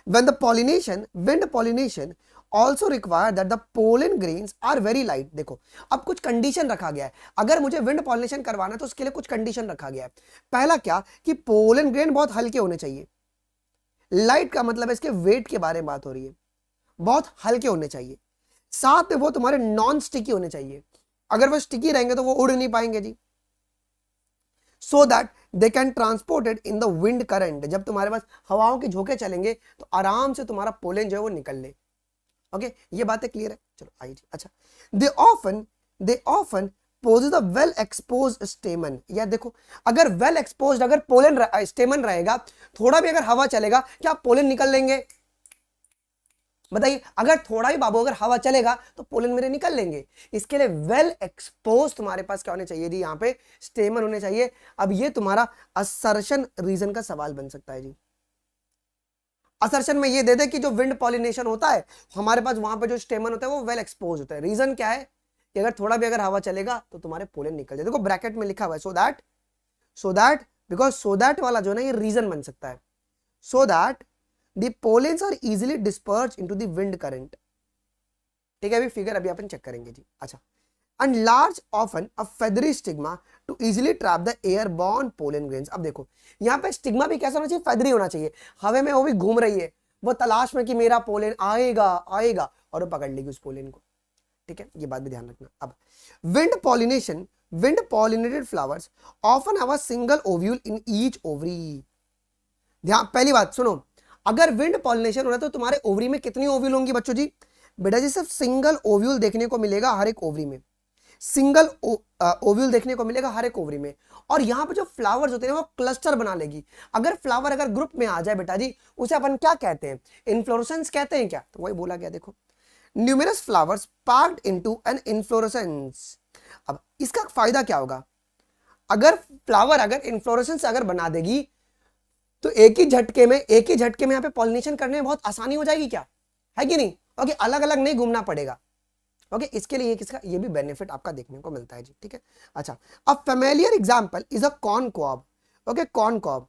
when the pollination wind pollination also require that the pollen grains are very light। देखो अब कुछ कंडीशन रखा गया है, अगर मुझे विंड पॉलिनेशन करवाना है तो उसके लिए कुछ कंडीशन रखा गया है। पहला क्या कि पोलन ग्रेन बहुत हल्के होने चाहिए, लाइट का मतलब है इसके वेट के बारे में बात हो रही है, बहुत हल्के होने चाहिए, साथ में वो तुम्हारे नॉन स्टिकी होने चाहिए, अगर वो स्टिकी रहेंगे तो वो उड़ नहीं पाएंगे जी, so that they can transported in the wind current. जब तुम्हारे पास हवाओं के झोंके चलेंगे तो आराम से तुम्हारा पोलन जो है वो निकल ले। ओके, ये बातें क्लियर है, चलो आइए जी। अच्छा, they often possess a well exposed stamen. या देखो, अगर वेल एक्सपोज्ड अगर पोलन स्टेमन रहेगा, थोड़ा भी अगर हवा चलेगा क्या पोलन निकल लेंगे, बताइए, अगर थोड़ा ही बाबू अगर हवा चलेगा तो पोलन मेरे निकल लेंगे। इसके लिए वेल एक्सपोज तुम्हारे पास क्या होने चाहिए जी, यहाँ पे स्टेमन होने चाहिए। अब ये तुम्हारा असर्शन रीजन का सवाल बन सकता है जी। असर्शन में ये दे दे कि जो विंड पॉलिनेशन होता है हमारे पास वहां पे जो स्टेमन होता है वो वेल एक्सपोज होता है। रीजन क्या है कि अगर थोड़ा भी अगर हवा चलेगा तो तुम्हारे पोलन निकल जाए। देखो ब्रैकेट में लिखा हुआ है so that because so that वाला जो ना ये रीजन बन सकता है, so that the pollens are easily dispersed into the wind current। ठीक है, अभी फिगर अभी अपन चेक करेंगे जी। अच्छा, and large often a feathery stigma to easily trap the airborne pollen grains। अब देखो यहाँ पे स्टिग्मा भी कैसा होना चाहिए, फेदरी होना चाहिए, हवा में वो भी घूम रही है, वो तलाश में कि मेरा पोलन आएगा आएगा और वो पकड़ लेगी उस पोलन को। ठीक है, ये बात भी ध्यान रखना। अब wind pollinated flowers often have a single ovule in each ovary। ध्यान, पहली बात सुनो, अगर विंड पॉलिनेशन हो रहा है तो तुम्हारे ओवरी में कितनी ओव्यूल होंगी बच्चों जी, बेटा जी सिर्फ सिंगल ओव्यूल देखने को मिलेगा हर एक ओवरी में, सिंगल ओव्यूल देखने को मिलेगा हर एक ओवरी में। और यहाँ पे जो फ्लावर्स होते हैं वो क्लस्टर बना लेगी। अगर फ्लावर अगर ग्रुप में आ जाए बेटा जी, उसे अपन क्या कहते हैं, इन्फ्लोरेसेंस कहते हैं क्या, तो वही बोला गया। देखो, numerous flowers packed into an inflorescence. अब इसका फायदा क्या होगा, अगर फ्लावर अगर इन्फ्लोरेसेंस अगर बना देगी तो एक ही झटके में यहाँ पे पॉलिनेशन करने में बहुत आसानी हो जाएगी, क्या है कि नहीं। ओके, अलग अलग नहीं घूमना पड़ेगा। ओके, इसके लिए ये भी बेनिफिट आपका देखने को मिलता है जी। ठीक है, अच्छा, अब familiar example is a corn cob. Okay, corn cob,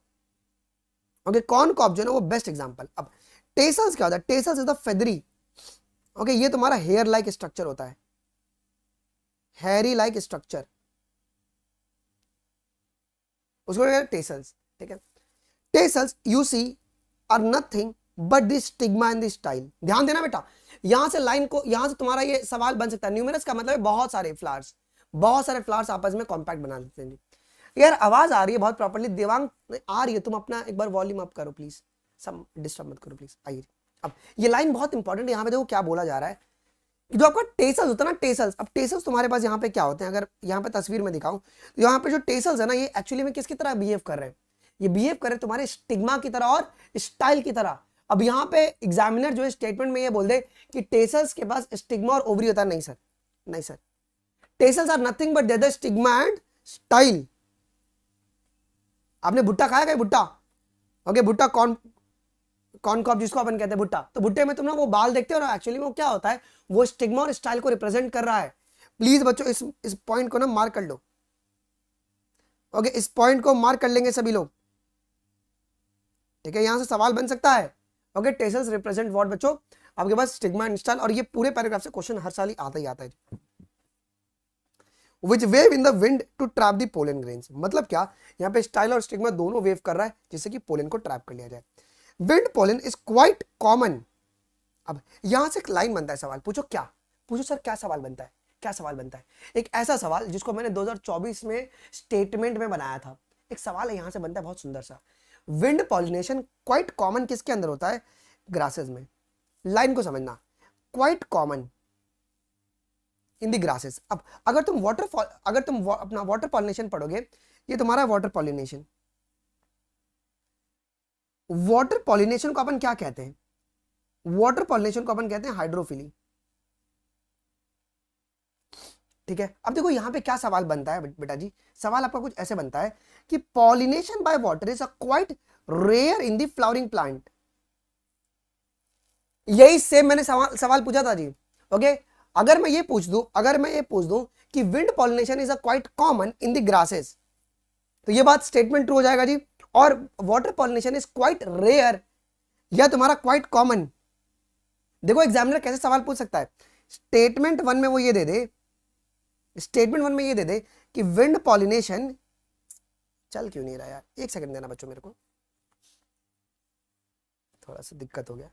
okay, corn cob जो है ना वो बेस्ट एग्जांपल। अब टेसल्स क्या होता है, tassels is the feathery. Okay, ये तुम्हारा हेयर लाइक स्ट्रक्चर होता है, हेयरी लाइक स्ट्रक्चर, उसको कहते हैं टेसल्स। ठीक है, tassels you see are nothing but the stigma and the style. ध्यान देना बेटा, यहां से लाइन को, यहां से तुम्हारा ये सवाल बन सकता है। न्यूमेरस का मतलब है बहुत सारे फ्लावर्स आपस में कॉम्पैक्ट बना देते हैं। यार आवाज आ रही है बहुत प्रॉपर्ली, देवांग आ रही है, तुम अपना एक बार वॉल्यूम अप करो प्लीज, सब डिस्टर्ब मत करो प्लीज। आइए, अब ये लाइन बहुत इंपॉर्टेंट है, यहाँ पे देखो क्या बोला जा रहा है कि जो आपका टेसल्स होता है ना, टेसल्स, अब टेसल्स तुम्हारे पास यहाँ पे क्या होते हैं, अगर यहाँ पे तस्वीर में दिखाऊं तो यहाँ पे जो टेसल्स है ना, ये एक्चुअली में किसकी तरह बिहेव कर रहे हैं, ये बिहेव करे तुम्हारे स्टिग्मा की तरह और स्टाइल की तरह। अब यहाँ पे एग्जामिनर जो है स्टेटमेंट में ये बोल दे कि टेसल्स के पास स्टिग्मा और ओवरी होता है, नहीं सर, नहीं sir, tassels are nothing but their stigma and style. आपने भुट्टा खाया क्या? भुट्टा, ओके, भुट्टा कॉर्न कॉर्प जिसको अपन कहते हैं भुट्टा। तो भुट्टे में तुम ना वो बाल देखते हो ना, एक्चुअली वो क्या होता है, वो स्टिग्मा और स्टाइल को रिप्रेजेंट कर रहा है। प्लीज बच्चों इस पॉइंट को ना मार्क कर लो, ओके, इस पॉइंट को मार्क कर लेंगे सभी लोग, ठीक है। यहां से सवाल बन सकता है, ओके, टेसल्स रिप्रेजेंट व्हाट बच्चों, आपके पास स्टिग्मा एंड स्टाइल, और ये पूरे पैराग्राफ से क्वेश्चन हर साल ही आता है। Which wave in the wind to trap the pollen grains, मतलब क्या, यहाँ पे स्टाइल और स्टिग्मा दोनों वेव कर रहा है जिससे कि पोलन को ट्रैप कर लिया जाए। Wind pollen is quite common. अब यहां से एक लाइन बनता है, सवाल पूछो क्या, पूछो सर क्या सवाल बनता है, क्या सवाल बनता है? एक ऐसा सवाल जिसको मैंने 2024 में स्टेटमेंट में बनाया था, एक सवाल है यहां से बनता है बहुत सुंदर सा। विंड पॉलिनेशन क्वाइट कॉमन किसके अंदर होता है? ग्रासेस में। लाइन को समझना, quite common in the grasses. अब अगर तुम अपना वाटर पॉलिनेशन पढ़ोगे, ये तुम्हारा वाटर पॉलिनेशन। वाटर पॉलिनेशन को अपन क्या कहते हैं? वाटर पॉलिनेशन को अपन कहते हैं हाइड्रोफिली, ठीक है। अब देखो यहां पे क्या सवाल बनता है बेटा जी, सवाल आपका कुछ ऐसे बनता है कि pollination by water is a quite rare in the flowering plant. यही सेम मैंने सवाल पूछा था जी, ओके। अगर मैं ये पूछ दूं कि wind pollination is a quite common in the grasses, तो ये बात स्टेटमेंट ट्रू हो जाएगा जी। और water pollination is quite rare, या तुम्हारा क्वाइट कॉमन। देखो एग्जामिनर कैसे सवाल पूछ सकता है, स्टेटमेंट वन में वो ये दे दे, स्टेटमेंट वन में ये दे दे कि विंड पॉलिनेशन, चल क्यों नहीं रहा यार, एक सेकंड देना बच्चों, मेरे को थोड़ा सा दिक्कत हो गया।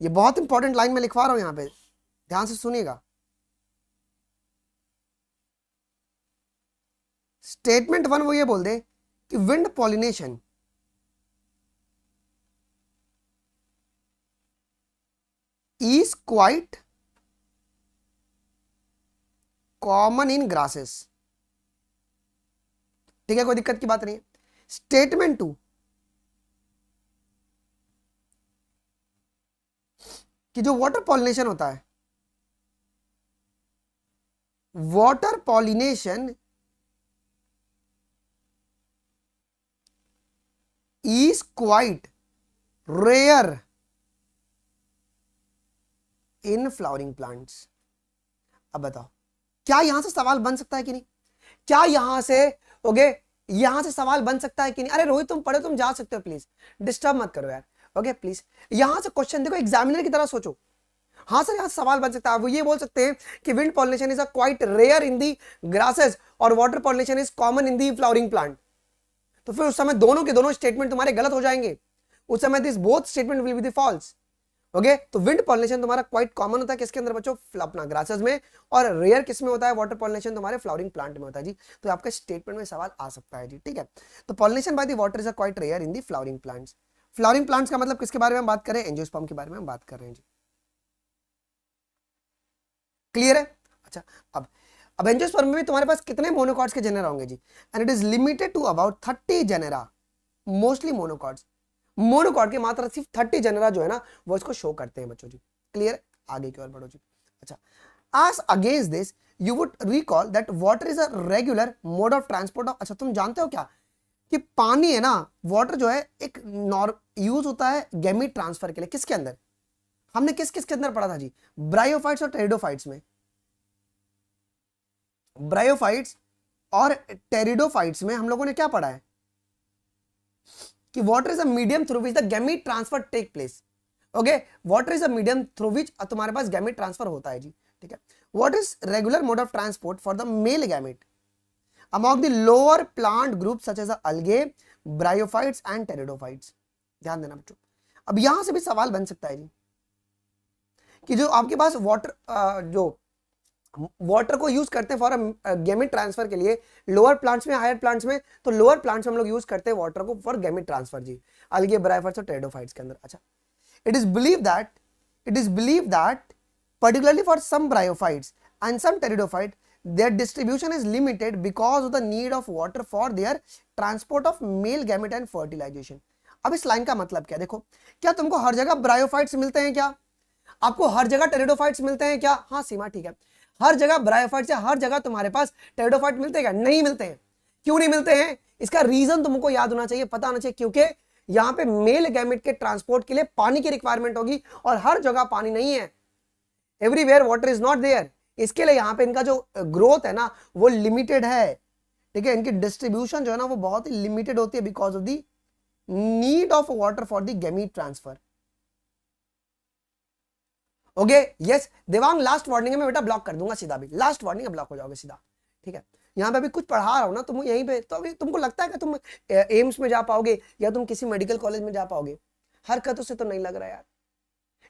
ये बहुत इंपॉर्टेंट लाइन में लिखवा रहा हूं, यहां पे ध्यान से सुनिएगा। स्टेटमेंट वन वो ये बोल दे कि wind pollination is quite common in grasses, ठीक है, कोई दिक्कत की बात नहीं है। स्टेटमेंट टू कि जो वाटर पॉलिनेशन होता है, water pollination is quite rare in flowering plants. अब बताओ क्या यहां से सवाल बन सकता है कि नहीं? क्या यहां से ओके, यहां से सवाल बन सकता है कि नहीं? अरे रोहित तुम पढ़ो, तुम जा सकते हो, प्लीज डिस्टर्ब मत करो यार, ओके प्लीज। यहां से क्वेश्चन देखो, एग्जामिनर की तरह सोचो। हाँ सर यहां से सवाल बन सकता है, वो ये बोल सकते हैं कि wind pollination is a quite rare in the grasses और water pollination is common in the flowering plant. तो फिर उस समय दोनों के दोनों स्टेटमेंट तुम्हारे गलत हो जाएंगे, उस समय this both statement will be the false, okay. तो विंड पॉलिनेशन तुम्हारा क्वाइट कॉमन होता है किसके अंदर बच्चों? अपना ग्रासेस में, और रेयर किस में होता है? वाटर पॉलिनेशन तुम्हारे फ्लावरिंग प्लांट में होता है जी। तो आपका स्टेटमेंट में सवाल आ सकता है जी, ठीक है। तो pollination by the water is a quite rare in the flowering plants. Flowering plants का मतलब किसके बारे में हम बात कर रहे हैं? एंजियोस्पर्म के बारे में हम बात कर रहे हैं जी, क्लियर है? अच्छा, अब एंजियोस्पर्म में भी तुम्हारे पास कितने मोनोकॉट्स के जेनेरा होंगे जी? And it is limited to about 30 genera, mostly monocots. Monocot की मात्रा सिर्फ 30 जेनेरा जो है ना वो इसको शो करते हैं बच्चों जी, क्लियर? आगे की ओर बढ़ो जी। अच्छा, as against this you would recall that water is a regular mode of transport of, अच्छा तुम जानते हो क्या कि पानी है ना, वाटर जो है एक यूज होता है गैमीट ट्रांसफर के लिए। किसके अंदर? हमने किस किस के अंदर पढ़ा था जी? ब्रायोफाइट्स और टेरिडोफाइट्स में। ब्रायोफाइट्स और टेरिडोफाइट्स में हम लोगों ने क्या पढ़ा है कि water is a medium through which the gamete transfer take place, okay. Water is a medium through which तुम्हारे पास गैमीट ट्रांसफर होता है जी, ठीक है। What is regular mode of transport for the male gamete among the lower plant group such as algae, bryophytes and pteridophytes. ध्यान देना बच्चों, अब यहां से भी सवाल बन सकता है जी कि जो आपके पास वाटर को यूज करते हैं फॉर गैमेट ट्रांसफर के लिए, लोअर प्लांट्स में, हायर प्लांट्स में, तो लोअर प्लांट्स में हम लोग यूज करते हैं वाटर को फॉर गैमेट ट्रांसफर जी, अलगे, ब्रायोफाइट्स और टेरिडोफाइट्स के अंदर। अच्छा, it is believe that particularly for some bryophytes and some pteridophytes their distribution is limited because of the need of water for their transport of male gamete and fertilization। अब इस line का मतलब क्या? देखो, क्या तुमको हर जगह ब्रायोफाइट्स मिलते हैं क्या? आपको हर जगह टेरिडोफाइट्स मिलते हैं क्या? हाँ सीमा, ठीक है, हर जगह ब्रायोफाइट्स या हर जगह तुम्हारे पास टेरिडोफाइट मिलते हैं क्या? नहीं मिलते हैं। क्यों नहीं मिलते हैं? इसका रीजन तुमको याद होना चाहिए, पता होना चाहिए, क्योंकि यहां पे मेल गैमेट के ट्रांसपोर्ट के लिए पानी की रिक्वायरमेंट होगी और हर जगह पानी नहीं है, everywhere water is not there. इसके लिए यहाँ पे इनका जो ग्रोथ है ना वो लिमिटेड है, ठीक है, इनकी डिस्ट्रीब्यूशन जो है ना वो बहुत ही लिमिटेड होती है because of the need of water for the gamete transfer. Okay yes Devang, last warning है, मैं बेटा ब्लॉक कर दूंगा सीधा, भी लास्ट वार्निंग है, ब्लॉक हो जाओगे सीधा, ठीक है। यहाँ पे अभी कुछ पढ़ा रहा हूं ना तुम यहीं पे, तो अभी तुमको लगता है कि तुम एम्स में जा पाओगे या तुम किसी मेडिकल कॉलेज में जा पाओगे? हरकतों से तो नहीं लग रहा यार।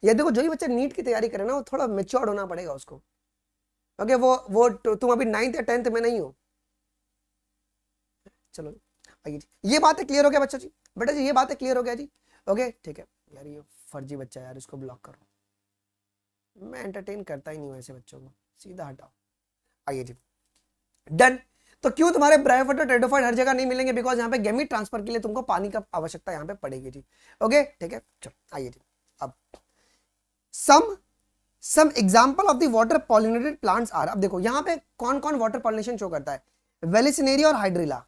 ये देखो जो ही बच्चा नीट की तैयारी करे ना वो थोड़ा मेच्योर्ड होना पड़ेगा उसको, ओके वो तुम अभी 9th या 10th में नहीं हो। चलो आइए जी, ये बातें क्लियर हो गया बच्चा जी, बेटा जी ये बातें क्लियर हो गया जी, ओके ठीक है। यार ये फर्जी बच्चा यार, इसको ब्लॉक करो, मैं एंटरटेन करता ही नहीं हूं ऐसे बच्चों को, सीधा हटाओ। आइए जी डन। तो क्यों तुम्हारे ब्रायोफाइट और टेरिडोफाइट हर जगह नहीं मिलेंगे? बिकॉज यहाँ पे गैमीट ट्रांसफर के लिए तुमको पानी का आवश्यकता यहाँ पे पड़ेगी जी, ओके ठीक है। चलो आइए जी, अब some example of the water pollinated plants are, अब देखो यहाँ पे कौन कौन वाटर पॉलिनेशन शो करता है, वेलिसिनेरिया और हाइड्रिला।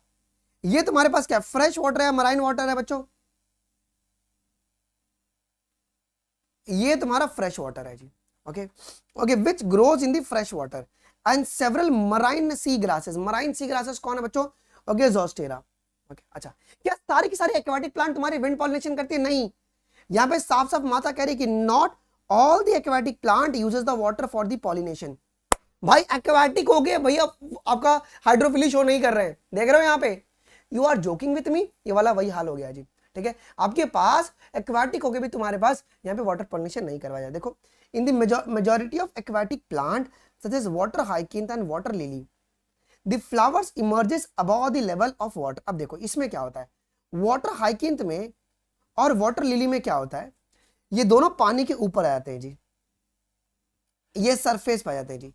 ये तुम्हारे पास क्या फ्रेश वाटर है, मराइन वाटर है बच्चों? ये तुम्हारा फ्रेश वाटर है जी, okay okay, which grows in the fresh water and several marine sea grasses. Marine sea grasses कौन है बच्चों? ओके ज़ोस्टेरा, ओके अच्छा। क्या सारी की सारी एक्वाटिक प्लांट तुम्हारे विंड पॉलिनेशन करती है? नहीं, यहाँ पे साफ साफ माता कह रही कि not all the aquatic plant uses the water for the pollination. भाई एक्वाटिक हो गए भैया, आपका हाइड्रोफिली शो नहीं कर रहे हैं, देख रहे हो यहाँ पे, you are joking with me, ये वाला वही हाल हो गया जी, ठीक है। आपके पास एक्वाटिक हो गए भी तुम्हारे पास यहाँ पे वाटर पॉलिनेशन नहीं करवाया। देखो in the majority of aquatic plant such as water hyacinth and water lily, the flowers emerges above the level of water। अब देखो इसमें क्या होता है, वाटर हाइकिंथ में और वाटर लिली में क्या होता है, ये दोनों पानी के ऊपर आ जाते हैं जी, ये सरफेस पे आ जाते हैं जी,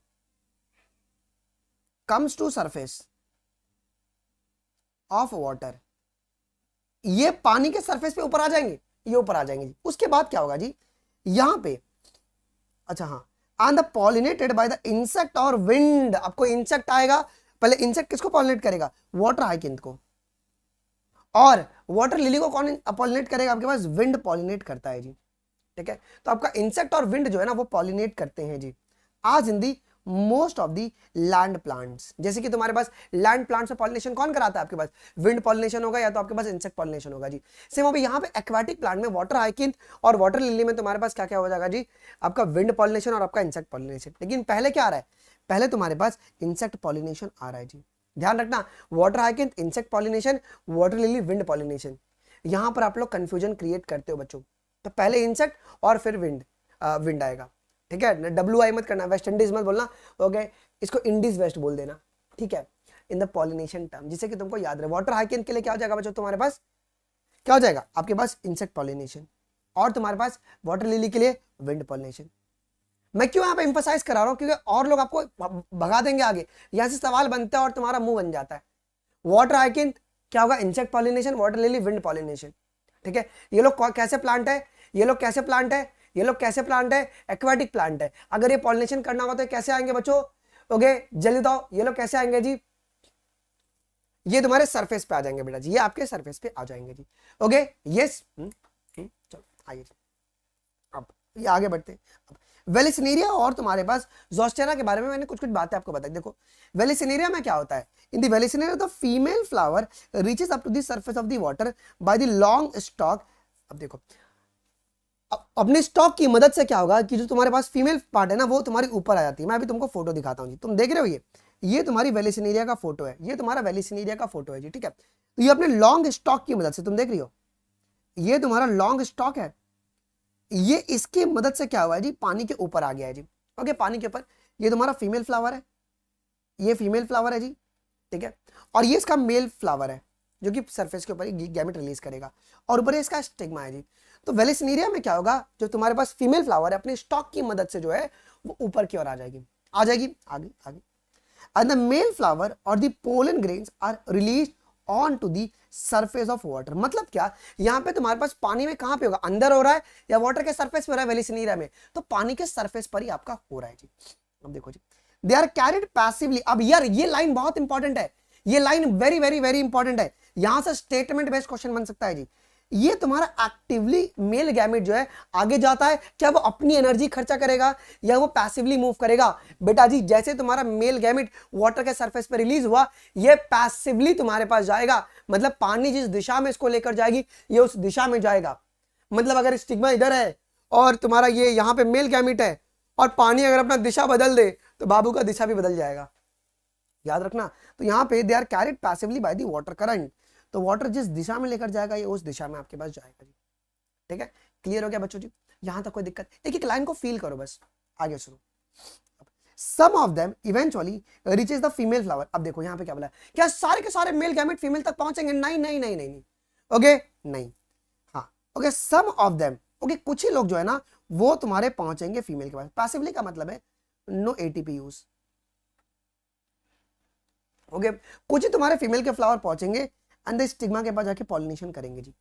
comes to surface of water, ये पानी के सरफेस पे ऊपर आ जाएंगे, ये ऊपर आ जाएंगे जी। उसके बाद क्या होगा जी यहां पे, अच्छा हाँ, and the pollinated by the insect or wind। आपको इंसेक्ट आएगा, पहले इंसेक्ट किसको पॉलिनेट करेगा? वाटर हाइकिंथ को। और वाटर लिली को कौन पॉलिनेट करेगा? आपके पास विंड पॉलिनेट करता है जी, ठीक है। तो आपका इंसेक्ट और विंड जो है ना वो पॉलिनेट करते हैं जी, आज in the most of the land plants. जैसे कि तुम्हारे पास लैंड प्लांट्स में पॉलिनेशन कौन कराता है? आपके पास विंड पॉलिनेशन होगा या तो आपके पास इंसेक्ट पॉलिनेशन होगा जी। सेम अभी यहाँ पे एक्वाटिक प्लांट में वाटर हाइकिंथ और वाटर लिली में तुम्हारे पास क्या क्या हो जाएगा जी? आपका विंड पॉलिनेशन और आपका इंसेक्ट पॉलिनेशन। लेकिन पहले क्या आ रहा है? पहले तुम्हारे पास इंसेक्ट पॉलिनेशन आ रहा है जी, ध्यान रखना, water hyacinth insect pollination, water lily wind pollination. यहां पर आप लोग कंफ्यूजन क्रिएट करते हो बच्चों, तो पहले इंसेक्ट और फिर विंड आएगा, ठीक है। WI मत करना, वेस्ट इंडीज मत बोलना, ओके, इसको इंडीज वेस्ट बोल देना, ठीक है, इन द पॉलिनेशन टर्म, जिससे कि तुमको याद रहे। वाटर हाइकिंथ के लिए क्या हो जाएगा बच्चों? तुम्हारे पास क्या हो जाएगा? आपके पास इंसेक्ट पॉलिनेशन, और तुम्हारे पास वाटर लिली के लिए विंड पॉलिनेशन। मैं क्यों यहाँ पे इंफसाइज करा रहा हूँ? क्योंकि और लोग आपको भगा देंगे आगे, यहाँ से सवाल बनता है और तुम्हारा मुंह बन जाता है। वाटर हाइकिंथ क्या होगा? Insect pollination, water lily wind pollination, ठीक है। ये लोग कैसे प्लांट है? ये लोग कैसे प्लांट है? ये लोग कैसे प्लांट है? एक्वाटिक प्लांट है। अगर ये पॉलिनेशन करना होगा तो कैसे आएंगे बच्चों? ओके जल्दी बताओ, ये लोग कैसे आएंगे जी? ये तुम्हारे सरफेस पे आ जाएंगे बेटा जी, ये आपके सरफेस पे आ जाएंगे जी, ओके यस। चलो आइए जी, अब ये आगे बढ़ते हैं। वेलिसिनेरिया और तुम्हारे पास ज़ोस्टेरा के बारे में मैंने कुछ कुछ बातें आपको बताई। देखो वेलिसिनेरिया में क्या होता है? In the Vallisneria the female flower reaches up to the surface of the water by the long stalk. अब देखो अपने स्टॉक की मदद से क्या होगा कि जो तुम्हारे पास फीमेल पार्ट है ना वो तुम्हारी ऊपर आ जाती है। मैं अभी तुमको फोटो दिखाता हूँ जी, तुम देख रहे हो, ये तुम्हारी वेलिसिनेरिया का फोटो है, ये तुम्हारा वेलिसिनेरिया का फोटो है जी, ठीक है। तो ये अपने लॉन्ग स्टॉक की मदद से, तुम देख रही हो, ये तुम्हारा लॉन्ग स्टॉक है, ये इसकी मदद से क्या हुआ है जी? पानी के ऊपर आ गया है जी, ओके, पानी के ऊपर। ये तुम्हारा फीमेल फ्लावर है, ये फीमेल फ्लावर है जी, ठीक है, और ये इसका मेल फ्लावर है जो कि सरफेस के ऊपर गैमेट रिलीज करेगा, और ऊपर इसका स्टिग्मा है जी। तो वेलिसिनेरिया में क्या होगा? जो तुम्हारे पास फीमेल फ्लावर है अपने स्टॉक की मदद से जो है वो ऊपर की ओर आ जाएगी आगे आगे। एंड द मेल फ्लावर और the pollen grains are release on to the surface of water. मतलब क्या, यहाँ पे तुम्हारे पास पानी में कहां पे होगा? अंदर हो रहा है या वाटर के सरफेस पे हो रहा है? वेलिसिनेरिया में तो पानी के सरफेस पर ही आपका हो रहा है जी। अब देखो जी, दे आर कैरिड पैसिवली। अब यार ये लाइन बहुत इंपॉर्टेंट है, ये line very very very important है। यहां से स्टेटमेंट बेस्ड क्वेश्चन बन सकता है जी। ये तुम्हारा एक्टिवली मेल गैमेट जो है आगे जाता है, क्या वो अपनी एनर्जी खर्चा करेगा या वो पैसिवली मूव करेगा? बेटा जी जैसे तुम्हारा मेल गैमेट वाटर के सरफेस पर रिलीज हुआ, ये पैसिवली तुम्हारे पास जाएगा, मतलब पानी जिस दिशा में इसको लेकर जाएगी ये उस दिशा में जाएगा। मतलब अगर स्टिग्मा इधर है और तुम्हारा ये यहाँ पे मेल गैमेट है और पानी अगर अपना दिशा बदल दे तो बाबू का दिशा भी बदल जाएगा, याद रखना। तो यहाँ पे they are carried passively by the water current, तो वाटर जिस दिशा में लेकर जाएगा ये उस दिशा में आपके पास जाएगा जी। ठीक है, क्लियर हो गया बच्चों जी? यहां तक कोई दिक्कत? एक एक लाइन को फील करो बस, आगे सुनो। Some of them eventually reaches the female flower. अब देखो यहाँ पे क्या बोला है, क्या सारे के सारे मेल गैमेट फीमेल तक पहुंचेंगे? नहीं नहीं नहीं नहीं, ओके नहीं, हाँ okay, some of them, okay कुछ ही लोग जो है ना वो तुम्हारे पहुंचेंगे फीमेल के पास। पैसिवली का मतलब है नो एटीपी यूज, ओके कुछ ही तुम्हारे फीमेल के फ्लावर पहुंचेंगे एंड द स्टिग्मा के पास जाके पॉलिनेशन करेंगे जी।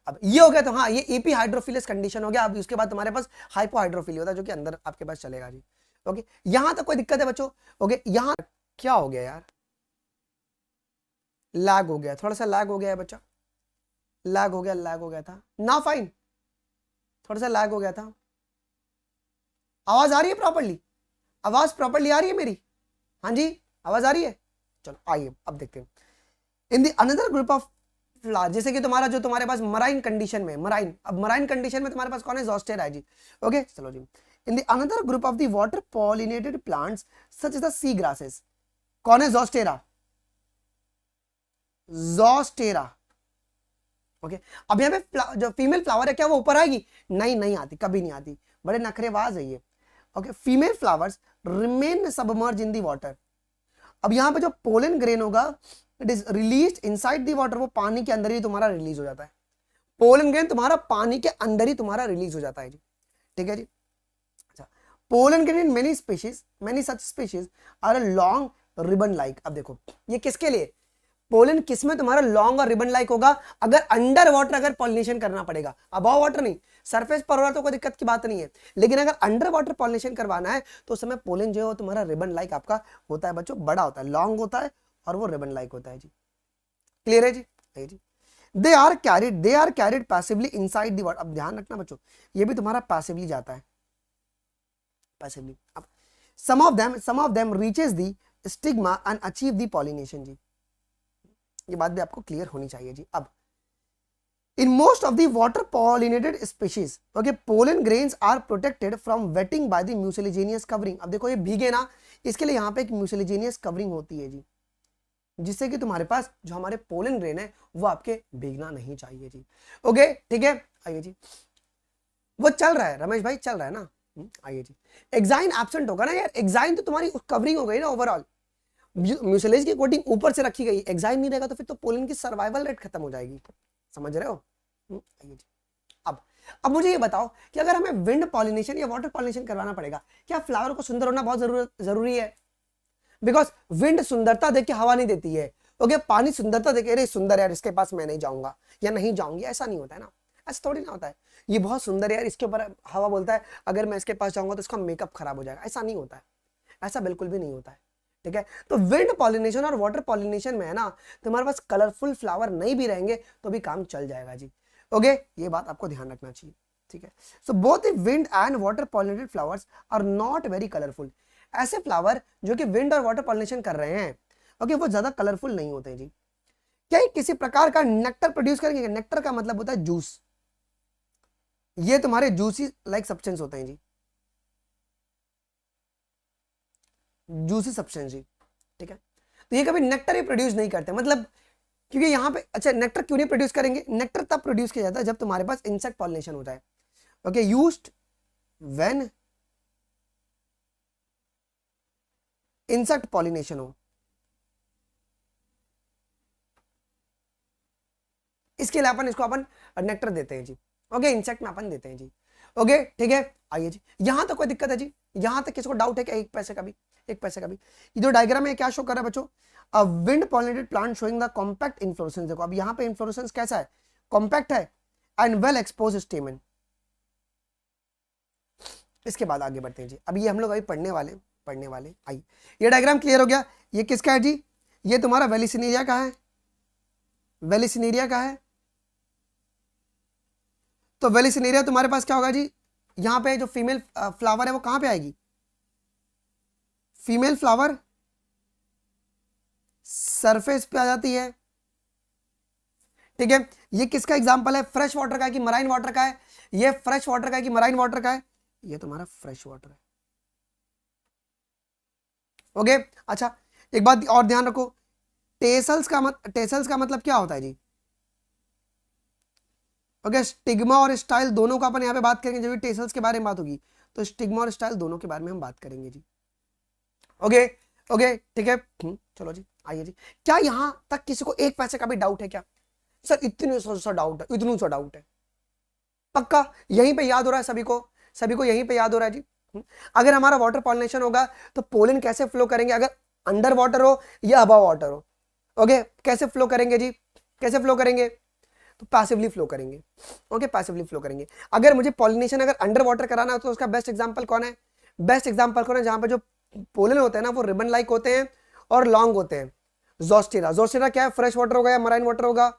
अब ये हो गया, तो हाँ ये एपी हाइड्रोफिलस कंडीशन हो गया। अब उसके बाद तुम्हारे पास हाइपो हाइड्रोफिली होता है जो कि अंदर आपके पास चलेगा जी। ओके यहां तक कोई दिक्कत है बच्चों? ओके यहां क्या हो गया यार, लैग हो गया, थोड़ा सा लैग हो गया है बच्चा, लैग हो गया था ना, फाइन थोड़ा सा लैग हो गया था। आवाज आ रही है प्रॉपर्ली? आवाज प्रॉपर्ली आ रही है मेरी? हाँ जी आवाज आ रही है? चलो आइए अब देखते हैं। इन the another group of flower, जैसे कि तुम्हारा जो तुम्हारे पास मराइन कंडीशन में, मराइन, अब मराइन कंडीशन में तुम्हारे पास कौन है? ज़ोस्टेरा है जी। ओके चलो जी। In the another group of the water pollinated plants such as the sea grasses, कौन है? ज़ोस्टेरा, ज़ोस्टेरा। ओके अब यहाँ पे जो फीमेल फ्लावर है क्या वो ऊपर आएगी? नहीं नहीं आती, कभी नहीं आती, बड़े नखरेबाज है ये। Okay female flowers remain submerge in the water. अब यहाँ पे जो पोलन ग्रेन होगा it is release inside the water, वो पानी के अंदर ही तुम्हारा रिलीज हो जाता है। पोलन ग्रेन तुम्हारा पानी के अंदर ही तुम्हारा रिलीज हो जाता है जी। ठीक है जी। अच्छा pollen grain in many species, many such species are a long ribbon like. अब देखो ये किसके लिए, पोलन किस में तुम्हारा लॉन्ग और रिबन लाइक होगा? अगर अंडर वाटर अगर पॉलिनेशन करना पड़ेगा, अबव वाटर नहीं, सरफेस पर हो रहा तो कोई दिक्कत की बात नहीं है, लेकिन अगर अंडर वाटर पॉलिनेशन करवाना है तो उस समय पोलन जो है तुम्हारा रिबन लाइक आपका होता है बच्चों, बड़ा होता है, लॉन्ग होता है और वो रिबन लाइक होता है जी। क्लियर है जी? They are carried passively inside the water. अब ध्यान रखना बच्चों ये भी तुम्हारा पैसिवली जाता है, पैसिवली। अब some of them reaches the stigma and achieve the pollination जी। ये बात भी आपको क्लियर होनी चाहिए जी। अब in most of the water pollinated species, okay pollen grains are protected from wetting by the mucilaginous covering. अब देखो ये भीगे ना, इसके लिए यहाँ पे एक म्यूसिलेजिनियस कवरिंग होती है जी, जिससे कि तुम्हारे पास जो हमारे पोलन ग्रेन है वो आपके भीगना नहीं चाहिए जी। ओके ठीक है, आइए जी। वो चल रहा है रमेश भाई, चल रहा है ना? आइए जी। एक्साइन एब्सेंट होगा ना यार, एक्साइन तो तुम्हारी कवरिंग हो गई ना ओवरऑल, म्यूसिलेज की कोटिंग ऊपर से रखी गई, एक्साइन नहीं रहेगा तो फिर तो पोलन की सर्वाइवल रेट खत्म हो जाएगी, समझ रहे हो? आइए जी। अब मुझे ये बताओ कि अगर हमें विंड पॉलिनेशन या वाटर पॉलिनेशन करवाना पड़ेगा, क्या फ्लावर को सुंदर होना बहुत जरूरी है? बिकॉज विंड सुंदरता देख के हवा नहीं देती है, ओके पानी सुंदरता देख के अरे सुंदर यार इसके पास मैं नहीं जाऊंगा या नहीं जाऊंगी, ऐसा नहीं होता है ना, ऐसा थोड़ी ना होता है। ये बहुत सुंदर है यार, इसके ऊपर हवा बोलता है अगर मैं इसके पास जाऊंगा तो इसका मेकअप खराब हो जाएगा, ऐसा नहीं होता है, ऐसा बिल्कुल भी नहीं होता है। ठीक है, तो विंड पॉलिनेशन और वाटर पॉलिनेशन में है ना तुम्हारे पास कलरफुल फ्लावर नहीं भी रहेंगे तो भी काम चल जाएगा जी। ओके ये बात आपको ध्यान रखना चाहिए। ठीक है, so both the wind and water pollinated flowers are not very colourful. ऐसे फ्लावर जो कि विंड और वाटर पॉलिनेशन कर रहे हैं ओके वो ज्यादा कलरफुल नहीं होते जी। क्या किसी प्रकार का नेक्टर प्रोड्यूस करेंगे? नेक्टर का मतलब होता है जूस, ये तुम्हारे जूसी लाइक सब्सटेंस होते हैं जी, जूसी सब्सटेंस जी। ठीक है, तो ये कभी नेक्टर ही प्रोड्यूस नहीं करते, मतलब क्योंकि यहाँ पे अच्छा नेक्टर क्यों नहीं प्रोड्यूस करेंगे? नेक्टर तब प्रोड्यूस किया जाता है जब तुम्हारे पास इंसेक्ट पॉलिनेशन होता है। Okay used when insect pollination हो, इसके लिए अपन इसको अपन नेक्टर देते हैं जी। ओके इंसेक्ट में अपन देते हैं जी। ओके ठीक है, आइए जी। यहां तक कोई दिक्कत है जी? यहां तक किसको डाउट है क्या? एक पैसे का भी, एक पैसे का भी। ये जो डायग्राम है क्या शो कर रहा है बच्चों? A wind pollinated plant showing the compact inflorescence. देखो अब यहाँ पे इन्फ्लोरेसेंस कैसा है? कॉम्पैक्ट है एंड वेल एक्सपोज स्टेमन। इसके बाद आगे बढ़ते हैं जी। अब ये हम लोग अभी पढ़ने वाले आइए। ये डायग्राम क्लियर हो गया? ये किसका है जी? ये तुम्हारा वेलिसिनेरिया का है, वेलिसिनेरिया का है, तो वेलिसिनेरिया तुम्हारे पास क्या होगा जी, यहां पे जो फीमेल फ्लावर है वो कहां पे आएगी, फीमेल फ्लावर सरफेस पे आ जाती है। ठीक है, ये किसका एग्जांपल है, फ्रेश वाटर का है कि मराइन वाटर का है, ये फ्रेश वाटर का है कि मराइन वाटर का है, ये तुम्हारा फ्रेश वाटर है। ओके, अच्छा एक बात और ध्यान रखो, टेसल्स का मतलब क्या होता है जी, ओके, स्टिग्मा और स्टाइल दोनों का अपन यहाँ पे बात करेंगे, जब टेसल्स के बारे में बात होगी तो स्टिग्मा और स्टाइल दोनों के बारे में हम बात करेंगे जी। ओके ओके ठीक है, चलो जी आइए जी। क्या यहां तक किसी को एक पैसे का भी डाउट है क्या, सर इतने सा डाउट है, इतना सा डाउट है, पक्का यहीं पे याद हो रहा है सभी को, सभी को यहीं पे याद हो रहा है जी। अगर हमारा वाटर पॉलिनेशन होगा तो पोलन कैसे फ्लो करेंगे, अगर अंडर वाटर हो या अबव वाटर हो, ओके कैसे फ्लो करेंगे जी, कैसे फ्लो करेंगे, तो पैसिवली फ्लो करेंगे। ओके पैसिवली फ्लो करेंगे। अगर मुझे पॉलिनेशन अगर अंडर वाटर कराना है तो उसका बेस्ट एग्जांपल कौन है, बेस्ट एग्जांपल कौन है, जहां पर जो पोलन होते हैं ना वो रिबन लाइक होते हैं और लॉन्ग होते हैं, ज़ोस्टेरा। ज़ोस्टेरा क्या है, फ्रेश वाटर होगा या मराइन वाटर होगा,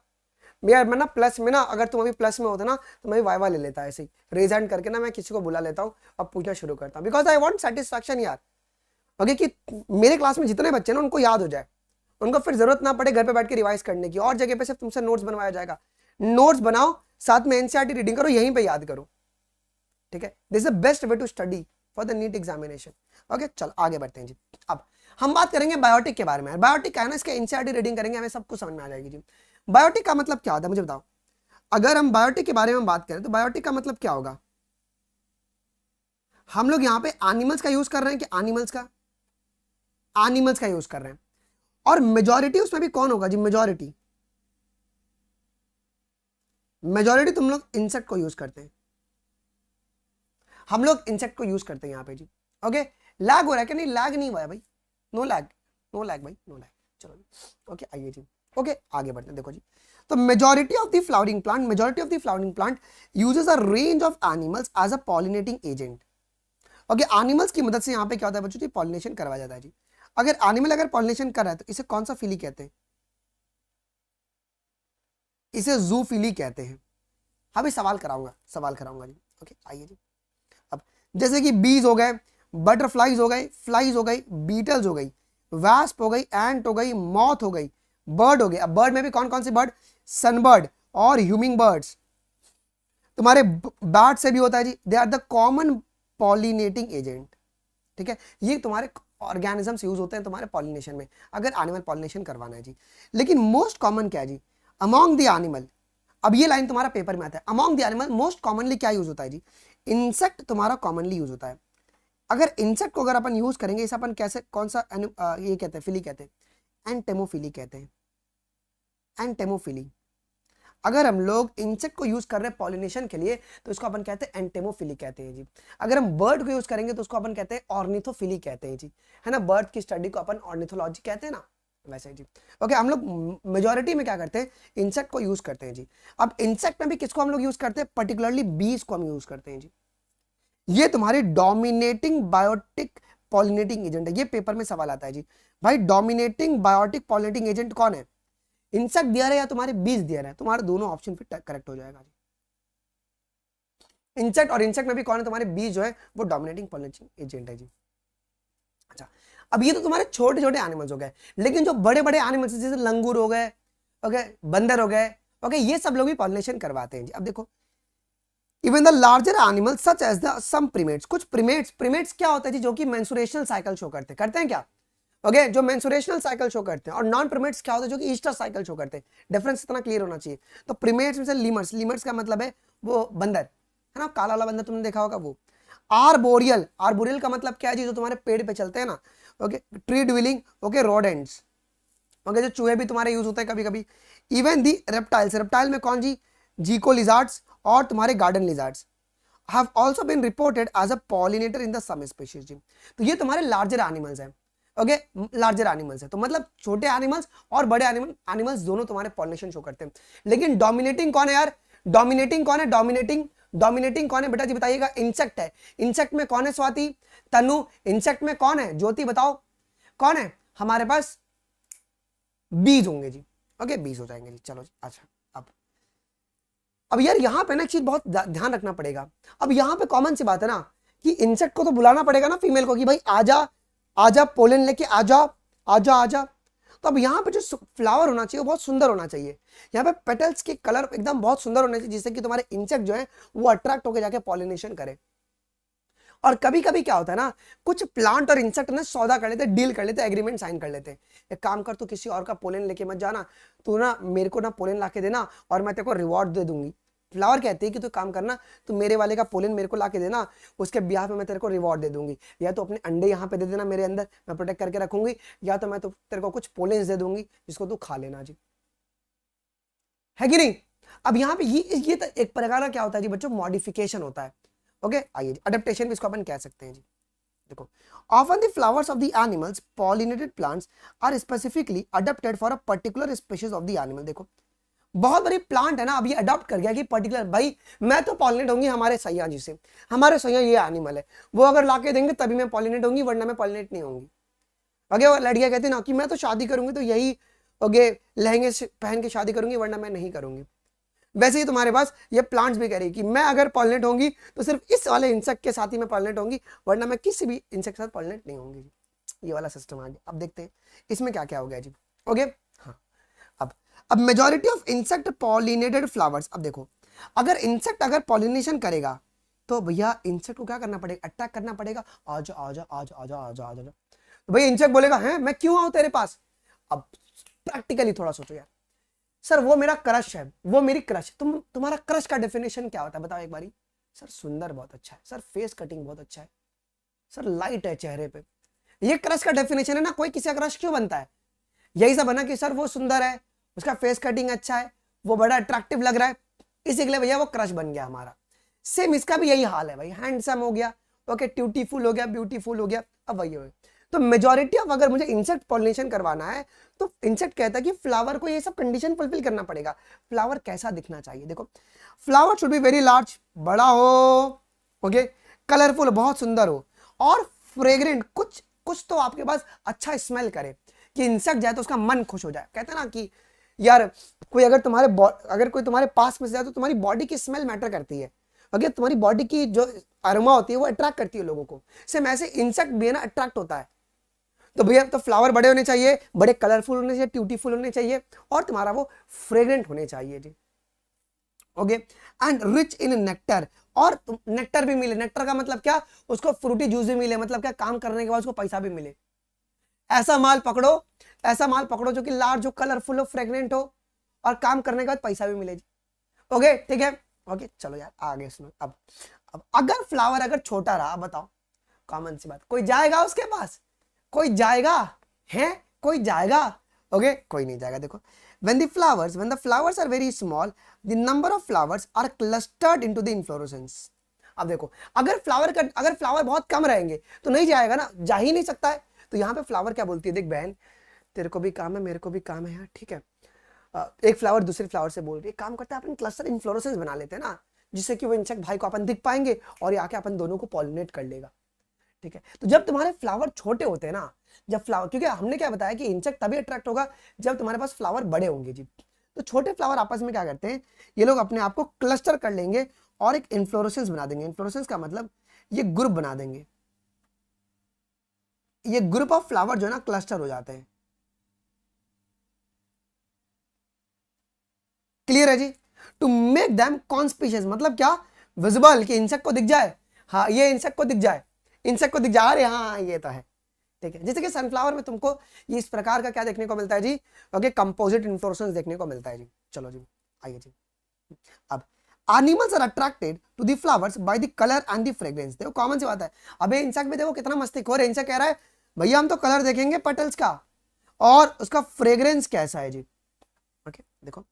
यार मैं ना प्लस में ना, अगर तुम अभी प्लस में होते ना तो मैं वाइवा ले लेता, ऐसे ही रेज हैंड करके ना मैं किसी को बुला लेता हूँ, अब पूछना शुरू करता हूँ, बिकॉज आई वांट सेटिस्फैक्शन यार। ओके कि मेरे क्लास में जितने बच्चे ना उनको याद हो जाए, उनको फिर जरूरत ना पड़े घर पे बैठ के रिवाइज करने की, और जगह पे सिर्फ तुमसे नोट्स बनवाया जाएगा। नोट्स बनाओ, साथ में एनसीईआरटी रीडिंग करो, यहीं पे याद करो। ठीक है, this is the best way to study for the NEET examination. Okay चलो आगे बढ़ते हैं जी। अब हम बात करेंगे बायोटिक के बारे में। बायोटिक का है ना, इसके एनसीईआरटी रीडिंग करेंगे, हमें सब कुछ समझ में आ जाएगी जी। बायोटिक का मतलब क्या होता है मुझे बताओ, अगर हम बायोटिक के बारे में बात करें तो बायोटिक का मतलब क्या होगा, हम लोग यहां पे एनिमल्स का यूज कर रहे हैं कि एनिमल्स का यूज कर रहे हैं, और मेजॉरिटी उसमें भी कौन होगा जी, मेजॉरिटी तुम लोग इंसेक्ट को यूज करते हैं, हम लोग इंसेक्ट को यूज करते हैं यहां पे जी। ओके लैग हो रहा है कि नहीं, लैग नहीं हुआ है भाई, नो लैग भाई, नो लैग। चलो ओके आइए जी, ओके आगे बढ़ते हैं। देखो जी, तो majority of the flowering plant uses a range of animals as a pollinating agent. Okay animals की मदद से यहाँ पे क्या होता है बच्चों जी, पॉलिनेशन करवाया जाता है जी। अगर एनिमल अगर पॉलिनेशन कर रहा है तो इसे कौन सा फिली कहते हैं, इसे जूफिली कहते हैं। हाँ भी सवाल कराऊंगा जी। ओके आइए जी, अब जैसे कि बीज हो गए, बटरफ्लाईज हो गए, फ्लाईज हो गई, बीटल्स हो गई, वैस्प हो गई, एंट हो गई, मॉथ हो गई, बर्ड हो गई। अब बर्ड में भी कौन कौन से बर्ड, सनबर्ड और ह्यूमिंग बर्ड्स। तुम्हारे बैट से भी होता है जी, they are the common pollinating agent. ठीक है, ये तुम्हारे ऑर्गेनिजम्स यूज होते हैं तुम्हारे पॉलिनेशन में, अगर एनिमल पॉलिनेशन करवाना है जी। लेकिन मोस्ट कॉमन क्या है जी, अमॉन्ग द एनिमल, अब ये लाइन तुम्हारा पेपर में आता है, among the animal most commonly क्या यूज होता है जी, इंसेक्ट तुम्हारा कॉमनली यूज होता है। अगर इंसेक्ट को अगर अपन यूज करेंगे, इसे अपन कैसे, कौन सा ये कहते हैं, फिली कहते हैं, एंटेमोफिली कहते हैं, एंटेमोफिली। अगर हम लोग इंसेक्ट को यूज कर रहे हैं पॉलिनेशन के लिए तो इसको अपन कहते हैं एंटेमोफिली कहते हैं जी। अगर हम बर्ड को यूज करेंगे तो उसको अपन कहते हैं ऑर्निथोफिली कहते हैं जी, है ना, बर्ड की स्टडी को अपन ऑर्निथोलॉजी कहते हैं ना, वैसे ही जी। ओके हम लोग मेजोरिटी में क्या करते हैं, इंसेक्ट को यूज करते हैं जी। अब इंसेक्ट में भी किसको हम लोग यूज करते हैं, पर्टिकुलरली बीज को हम यूज करते हैं जी। ये तुम्हारी डोमिनेटिंग बायोटिक पॉलिनेटिंग एजेंट है, ये पेपर में सवाल आता है जी। भाई डोमिनेटिंग बायोटिक पॉलिनेटिंग एजेंट कौन है, इंसेक्ट दिया रहा है या तुम्हारे बीज दिया रहा है, तुम्हारे दोनों ऑप्शन फिर करेक्ट हो जाएगा जी। इंसेक्ट और इंसेक्ट में भी कौन है, तुम्हारे बीज जो है वो डोमिनेटिंग पॉलिनेटिंग एजेंट है जी। अच्छा अब ये तो तुम्हारे छोटे छोटे एनिमल्स हो गए, लेकिन जो बड़े बड़े एनिमल्स जैसे लंगूर हो गए, ओके बंदर हो गए, ओके ये सब लोग भी पॉलिनेशन करवाते हैं जी। अब देखो even the larger animals such as the some primates, कुछ प्रीमेट्स क्या होता है जी, जो कि मेंसुरेशनल साइकिल शो करते हैं क्या, ओके जो मेंसुरेशनल साइकिल शो करते हैं, और नॉन प्रीमेट्स क्या होता है, जो कि ईस्टर साइकिल शो करते हैं। डिफरेंस इतना क्लियर होना चाहिए। तो प्रीमेट्स में से लीमर्स का मतलब है वो बंदर, है ना, काला वाला बंदर तुमने देखा होगा वो। आर्बोरियल का मतलब क्या है जी, जो तुम्हारे पेड़ पे चलते हैं ना, okay tree dwelling, okay rodents, okay जो चूहे भी तुम्हारे यूज होते हैं कभी कभी। इवन दी रेप्टाइल में कौन जी, जीको लिजार्ड्स और तुम्हारे garden lizards have also been reported as a pollinator in the some species जी। तो ये तुम्हारे लार्जर एनिमल्स हैं, ओके लार्जर एनिमल्स है, तो मतलब छोटे एनिमल्स और बड़े एनिमल्स दोनों तुम्हारे पॉलिनेशन शो करते हैं। लेकिन डोमिनेटिंग कौन है यार, डोमिनेटिंग कौन है बेटा जी बताइएगा, इंसेक्ट है। इंसेक्ट में कौन है स्वाति, तनु, इंसेक्ट में कौन है ज्योति, बताओ कौन है, हमारे पास बीज होंगे जी। ओके 20 हो जाएंगे जी। चलो जी, अच्छा अब यार यहाँ पे ना एक चीज बहुत ध्यान रखना पड़ेगा। अब यहाँ पे कॉमन सी बात है ना कि इंसेक्ट को तो बुलाना पड़ेगा ना फीमेल को कि भाई आजा आजा पोलन लेके आजा आजा आजा। तो अब यहाँ पे जो फ्लावर होना चाहिए वो बहुत सुंदर होना चाहिए। यहाँ पे पेटल्स के कलर एकदम बहुत सुंदर होने चाहिए जिससे कि तुम्हारे इंसेक्ट जो है वो अट्रैक्ट होकर जाके पॉलिनेशन करे। और कभी कभी क्या होता है ना, कुछ प्लांट और इंसेक्ट ना सौदा कर लेते, डील कर लेते, एग्रीमेंट साइन कर लेते। एक काम कर, तू किसी और का पोलन लेके मत जाना, तू ना मेरे को ना पोलन ला के देना और मैं तेरे को रिवॉर्ड दे दूंगी। फ्लावर कहती है कि तू काम करना, तू मेरे वाले का पोलन मेरे को ला के देना, उसके ब्याह में मैं तेरे को रिवॉर्ड दे दूंगी। या तो अपने अंडे यहाँ पे दे देना मेरे अंदर, मैं प्रोटेक्ट करके रखूंगी, या तो मैं तो तेरे को कुछ पोलेंस दे दूंगी जिसको तू खा लेना जी, है कि नहीं। अब यहाँ पे ये तो एक प्रकार का क्या होता है जी बच्चों, मॉडिफिकेशन होता है। ओके आइए, अडेप्टेशन भी इसको अपन कह सकते हैं जी। देखो, often the flowers of the animals pollinated plants are specifically adapted for a particular species of the animal। देखो बहुत बड़ी प्लांट है ना, अब ये अडॉप्ट कर गया कि पर्टिकुलर भाई मैं तो पॉलिनेट होंगी हमारे सैया जी से, हमारे सैया ये एनिमल है, वो अगर लाके देंगे तभी मैं पॉलिनेट होंगी वरना मैं पॉलिनेट नहीं होंगी। ओके, और लड़कियां कहती ना कि मैं तो शादी करूंगी तो यही ओके लहंगे पहन के शादी करूंगी वरना मैं नहीं करूंगी। वैसे ही तुम्हारे पास ये प्लांट्स भी कह रही कि मैं अगर पॉलिनेट होंगी तो सिर्फ इस वाले इंसेक्ट के साथ ही मैं पॉलिनेट होंगी वरना मैं किसी भी इंसेक्ट के साथ पॉलिनेट नहीं होंगी। ये वाला सिस्टम आ गया। अब देखते हैं इसमें क्या क्या हो गया जी। ओके हाँ, अब majority of insect pollinated flowers. अब देखो, अगर इंसेक्ट अगर पॉलिनेशन करेगा तो भैया इंसेक्ट को क्या करना पड़ेगा, अटैक करना पड़ेगा। आजा आजा आजा आजा आजा आजा। तो भैया इंसेक्ट बोलेगा हैं मैं क्यों आऊं तेरे पास। अब प्रैक्टिकली थोड़ा सोचो यार, सर वो मेरा क्रश है, वो मेरी क्रश। तुम्हारा क्रश का डेफिनेशन क्या होता है बताओ एक बारी। सर सुंदर बहुत अच्छा है, सर फेस कटिंग बहुत अच्छा है, सर लाइट है चेहरे पे। ये क्रश का डेफिनेशन है ना। कोई किसी का क्रश क्यों बनता है, यही सब बना कि सर वो सुंदर है, उसका फेस कटिंग अच्छा है, वो बड़ा अट्रैक्टिव लग रहा है, इसी के लिए भैया वो क्रश बन गया हमारा। सेम इसका भी यही हाल है भाई, हैंडसम हो गया, ओके ट्यूटीफुल हो गया, ब्यूटीफुल हो गया, अब वही हो। तो मेजॉरिटी ऑफ अगर मुझे इंसेक्ट पॉलिनेशन करवाना है तो इंसेक्ट कहता है कि फ्लावर को ये सब कंडीशन फुलफिल करना पड़ेगा। फ्लावर कैसा दिखना चाहिए, देखो flower should be very large, बड़ा हो, ओके कलरफुल, बहुत सुंदर हो, और फ्रेग्रेंट, कुछ तो आपके पास अच्छा स्मेल करे कि इंसेक्ट जाए तो उसका मन खुश हो जाए। कहते हैं ना कि यार कोई अगर कोई तुम्हारे पास में से जाए तो तुम्हारी बॉडी की स्मेल मैटर करती है। अगर तुम्हारी बॉडी की जो अरोमा होती है वो अट्रैक्ट करती है लोगों को, सेम ऐसे इंसेक्ट भी है ना अट्रैक्ट होता है। तो भैया तो फ्लावर बड़े होने चाहिए, बड़े कलरफुल होने चाहिए, ब्यूटीफुल होने चाहिए, और तुम्हारा वो फ्रेग्रेंट होने चाहिए जी। Okay and rich in nectar, और नेक्टर भी मिले। नेक्टर का मतलब क्या, उसको फ्रूटी जूस भी मिले, मतलब क्या काम करने के बाद उसको पैसा भी मिले। ऐसा माल पकड़ो जो कि लार्ज हो, कलरफुल हो, फ्रेग्रेंट हो, और काम करने के बाद पैसा भी मिले जी। ओके ठीक है, ओके चलो यार आगे सुनो। अब अगर फ्लावर अगर छोटा रहा, बताओ कॉमन सी बात, कोई जाएगा उसके पास, कोई जाएगा है, कोई जाएगा, ओके कोई नहीं जाएगा। देखो when the flowers are very small, the number of flowers are clustered into the inflorescence। अब देखो अगर फ्लावर बहुत कम रहेंगे तो नहीं जाएगा ना, जा ही नहीं सकता है। तो यहाँ पे फ्लावर क्या बोलती है, देख बहन तेरे को भी काम है, मेरे को भी काम है यार, ठीक है। एक फ्लावर दूसरे फ्लावर से बोल रही है, काम करता है अपन क्लस्टर इन्फ्लोरेसेंस बना लेते हैं ना, जिससे कि वो इंसेक्ट भाई को अपन दिख पाएंगे और ये आके अपन दोनों को पॉलिनेट कर लेगा, ठीक है। तो जब तुम्हारे फ्लावर छोटे होते हैं ना, जब फ्लावर, क्योंकि हमने क्या बताया कि इंसेक्ट तभी अट्रैक्ट होगा जब तुम्हारे पास फ्लावर बड़े होंगे जी। तो छोटे फ्लावर आपस में क्या करते हैं, ये लोग अपने आप को क्लस्टर कर लेंगे और एक इन्फ्लोरेसेंस बना देंगे। इन्फ्लोरेसेंस का मतलब ये ग्रुप बना देंगे, ये ग्रुप ऑफ फ्लावर जो है ना क्लस्टर हो जाते हैं। क्लियर है जी। टू मेक देम कॉन्स्पिशियस, मतलब क्या, विजिबल, कि इंसेक्ट को दिख जाए, हाँ ये इंसेक्ट को दिख जाए, इंसेक्ट को दिख जा रहे, हाँ ये तो है, ठीक है। जैसे कि सनफ्लावर में तुमको ये इस प्रकार का क्या देखने को मिलता है जी, ओके कंपोजिट इन्फ्लोरेसेंस देखने को मिलता है जी। चलो जी आइए जी। अब animals are attracted to the flowers by the colour and the fragrance. देखो कॉमन सी बात है, अबे इंसेक्ट में देखो कितना मस्तीखोर है। इंसेक्ट कह रहा है भैया हम तो कलर देखेंगे पेटल्स का और उसका फ्रेग्रेंस कैसा है जी। ओके देखो,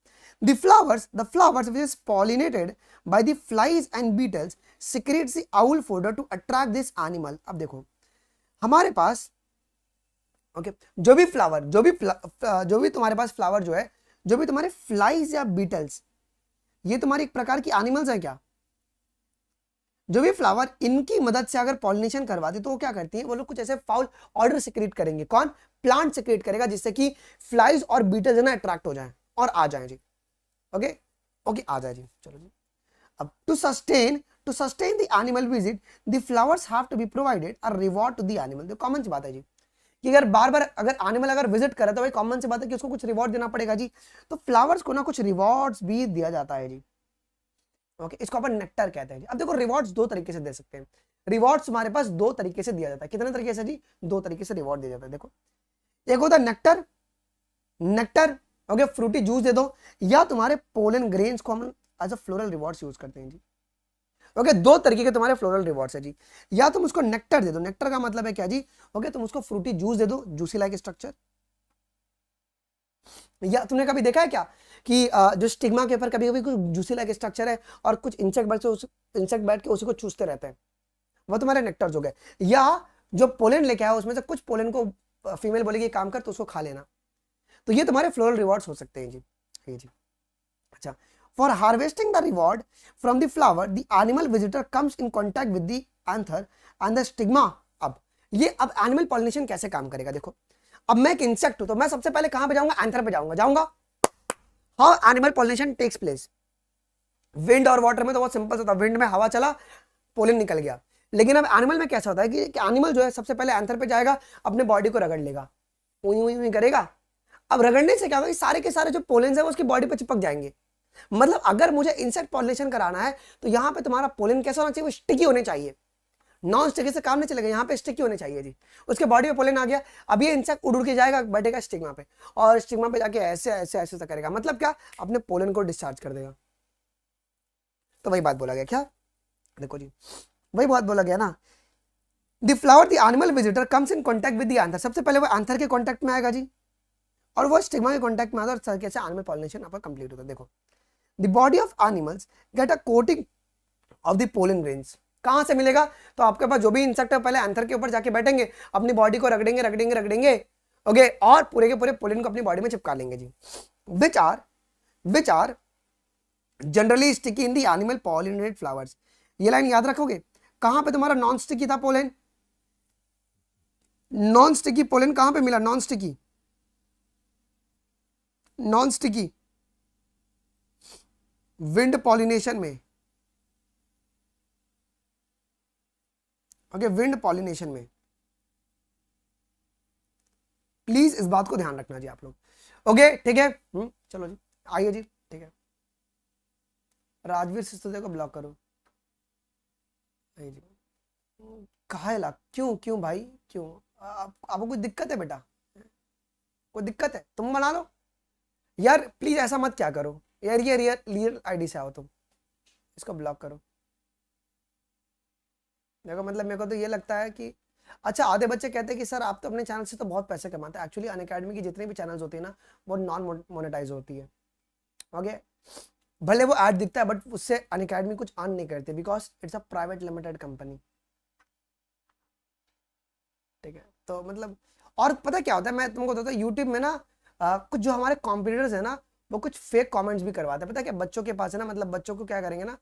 the flowers which is pollinated by the flies and beetles secretes the owl fodder to attract this animal। अब देखो हमारे पास ओके जो भी तुम्हारे पास फ्लावर जो है, जो भी तुम्हारे फ्लाइज या बीटल्स, ये तुम्हारी एक प्रकार की एनिमल्स है क्या। जो भी फ्लावर इनकी मदद से अगर पॉलिनेशन करवाते तो वो क्या करती है, वो लोग कुछ ऐसे फाउल ऑर्डर सिक्रेट करेंगे। कौन, प्लांट सिक्रेट करेगा, जिससे कि फ्लाइज और बीटल्स ना अट्रैक्ट हो जाए। और आ जाए जी। ओके ओके आ जाए जी। चलो जी, अब to sustain the animal visit the flowers have to be provided a reward to the animal. तो कॉमन सी बात है जी कि अगर बार बार अगर एनिमल अगर विजिट करे तो भाई कॉमन सी बात है कि उसको कुछ रिवॉर्ड देना पड़ेगा जी। तो फ्लावर्स को ना कुछ रिवॉर्ड्स भी दिया जाता है जी। ओके इसको अपन नेक्टर कहते हैं जी। अब देखो रिवॉर्ड्स दो तरीके से दे सकते हैं। रिवॉर्ड्स हमारे पास दो तरीके से दिया जाता है। कितने तरीके से जी? दो तरीके से रिवॉर्ड दिया जाता है। देखो एक होता है nectar, nectar okay fruity juice दे दो, या तुम्हारे पोलन ग्रेन्स को हम as a floral rewards use करते हैं जी। ओके दो तरीके के तुम्हारे फ्लोरल रिवॉर्ड्स है जी। या तुम उसको नेक्टर दे दो, नेक्टर का मतलब है क्या जी? ओके तुम उसको फ्रूटी जूस दे दो, जूसी लाइक स्ट्रक्चर। या तुमने कभी देखा है क्या कि जो स्टिग्मा के ऊपर कभी कभी कुछ जूसी लाइक स्ट्रक्चर है और कुछ इंसेक्ट बैठ के उसी को चूसते रहते हैं, वो तुम्हारे नेक्टर्स हो गए। या जो पोलन लेके आया उसमें से कुछ पोलन को फीमेल बोलेगी काम कर तो उसको खा लेना। तो ये तुम्हारे फ्लोरल रिवॉर्ड्स हो सकते हैं जी। ये जी अच्छा, for harvesting the reward from the flower the animal visitor comes in contact with the anther and the stigma. अब एनिमल पॉलिनेशन कैसे काम करेगा देखो। अब मैं एक इंसेक्ट हूं तो मैं सबसे पहले कहां पे जाऊंगा? एंथर पे जाऊंगा। How animal pollination takes place? Wind और वाटर में तो बहुत सिंपल होता है, विंड में हवा चला पोलन निकल गया। लेकिन अब एनिमल में कैसा होता है कि एनिमल जो है सबसे पहले एंथर पे जाएगा, अपने बॉडी को रगड़ लेगा, उई उई उई करेगा। अब रगड़ने से क्या होगा? सारे के सारे जो पोलेंस है वो उसकी बॉडी पे चिपक जाएंगे। मतलब अगर मुझे इंसेक्ट पॉलिनेशन कराना है तो यहाँ पे तुम्हारा पोलन कैसा होना चाहिए? वो स्टिकी होने चाहिए। नॉन स्टिकी से काम नहीं चलेगा, यहाँ पे स्टिकी होने चाहिए जी। उसके बॉडी पे पोलन आ गया, अब ये इंसेक्ट उड़ के जाएगा, बैठेगा स्टिग्मा पे, और स्टिग्मा पे जाके ऐसे ऐसे ऐसे ऐसे करेगा। मतलब क्या? अपने पोलन को डिस्चार्ज कर देगा। तो वही बात बोला गया क्या? देखो जी वही बात बोला गया ना। The flower the animal visitor comes in contact with the anther. सबसे पहले वो एंथर के कॉन्टैक्ट में आएगा जी, और वो स्टिग्मा के कॉन्टैक्ट में आता है, और कैसे एनिमल पॉलिनेशन आपका कंप्लीट होता है। देखो the body of animals get a coating of the pollen grains. कहां से मिलेगा? तो आपके पास जो भी इंसेक्ट है पहले एंथर के ऊपर जाके बैठेंगे, अपनी बॉडी को रगड़ेंगे ओके, और पूरे के पूरे पोलन को अपनी बॉडी में चिपका लेंगे जी। Which are generally sticky in the animal pollinated flowers. ये लाइन याद रखोगे। कहां पे तुम्हारा नॉन स्टिकी था पोलन? नॉन स्टिकी पोलन कहां पे मिला? नॉन स्टिकी विंड पॉलिनेशन में। ओके विंड पॉलिनेशन में, प्लीज इस बात को ध्यान रखना जी आप लोग। ओके ठीक है चलो जी आइए जी। ठीक है राजवीर सिस्तोदिया को ब्लॉक करो। जी कहा ला क्यों भाई क्यों? आपको कुछ दिक्कत है बेटा? कोई दिक्कत है? तुम बना लो यार, प्लीज ऐसा मत क्या करो यार। ये रियल आईडी से आओ तुम, इसको ब्लॉक करो। देखो मतलब मेरे को तो ये लगता है कि अच्छा आधे बच्चे कहते हैं कि सर आप तो अपने चैनल से तो बहुत पैसे कमाते हैं। एक्चुअली अनअकैडमी की जितनी भी चैनल्स होती है ना वो नॉन मोनेटाइज होती है। ओके भले वो ऐड दिखता है बट उससे अनअकैडमी कुछ अर्न नहीं करते, because it's a private limited company. ठीक है तो मतलब, और पता क्या होता है मैं तुमको बताता हूँ, यूट्यूब में ना कुछ जो हमारे कॉम्पिटिटर्स है ना वो कुछ फेक कमेंट्स भी करवाते हैं। पता है क्या? बच्चों के पास है ना, मतलब बच्चों को क्या करेंगे ना,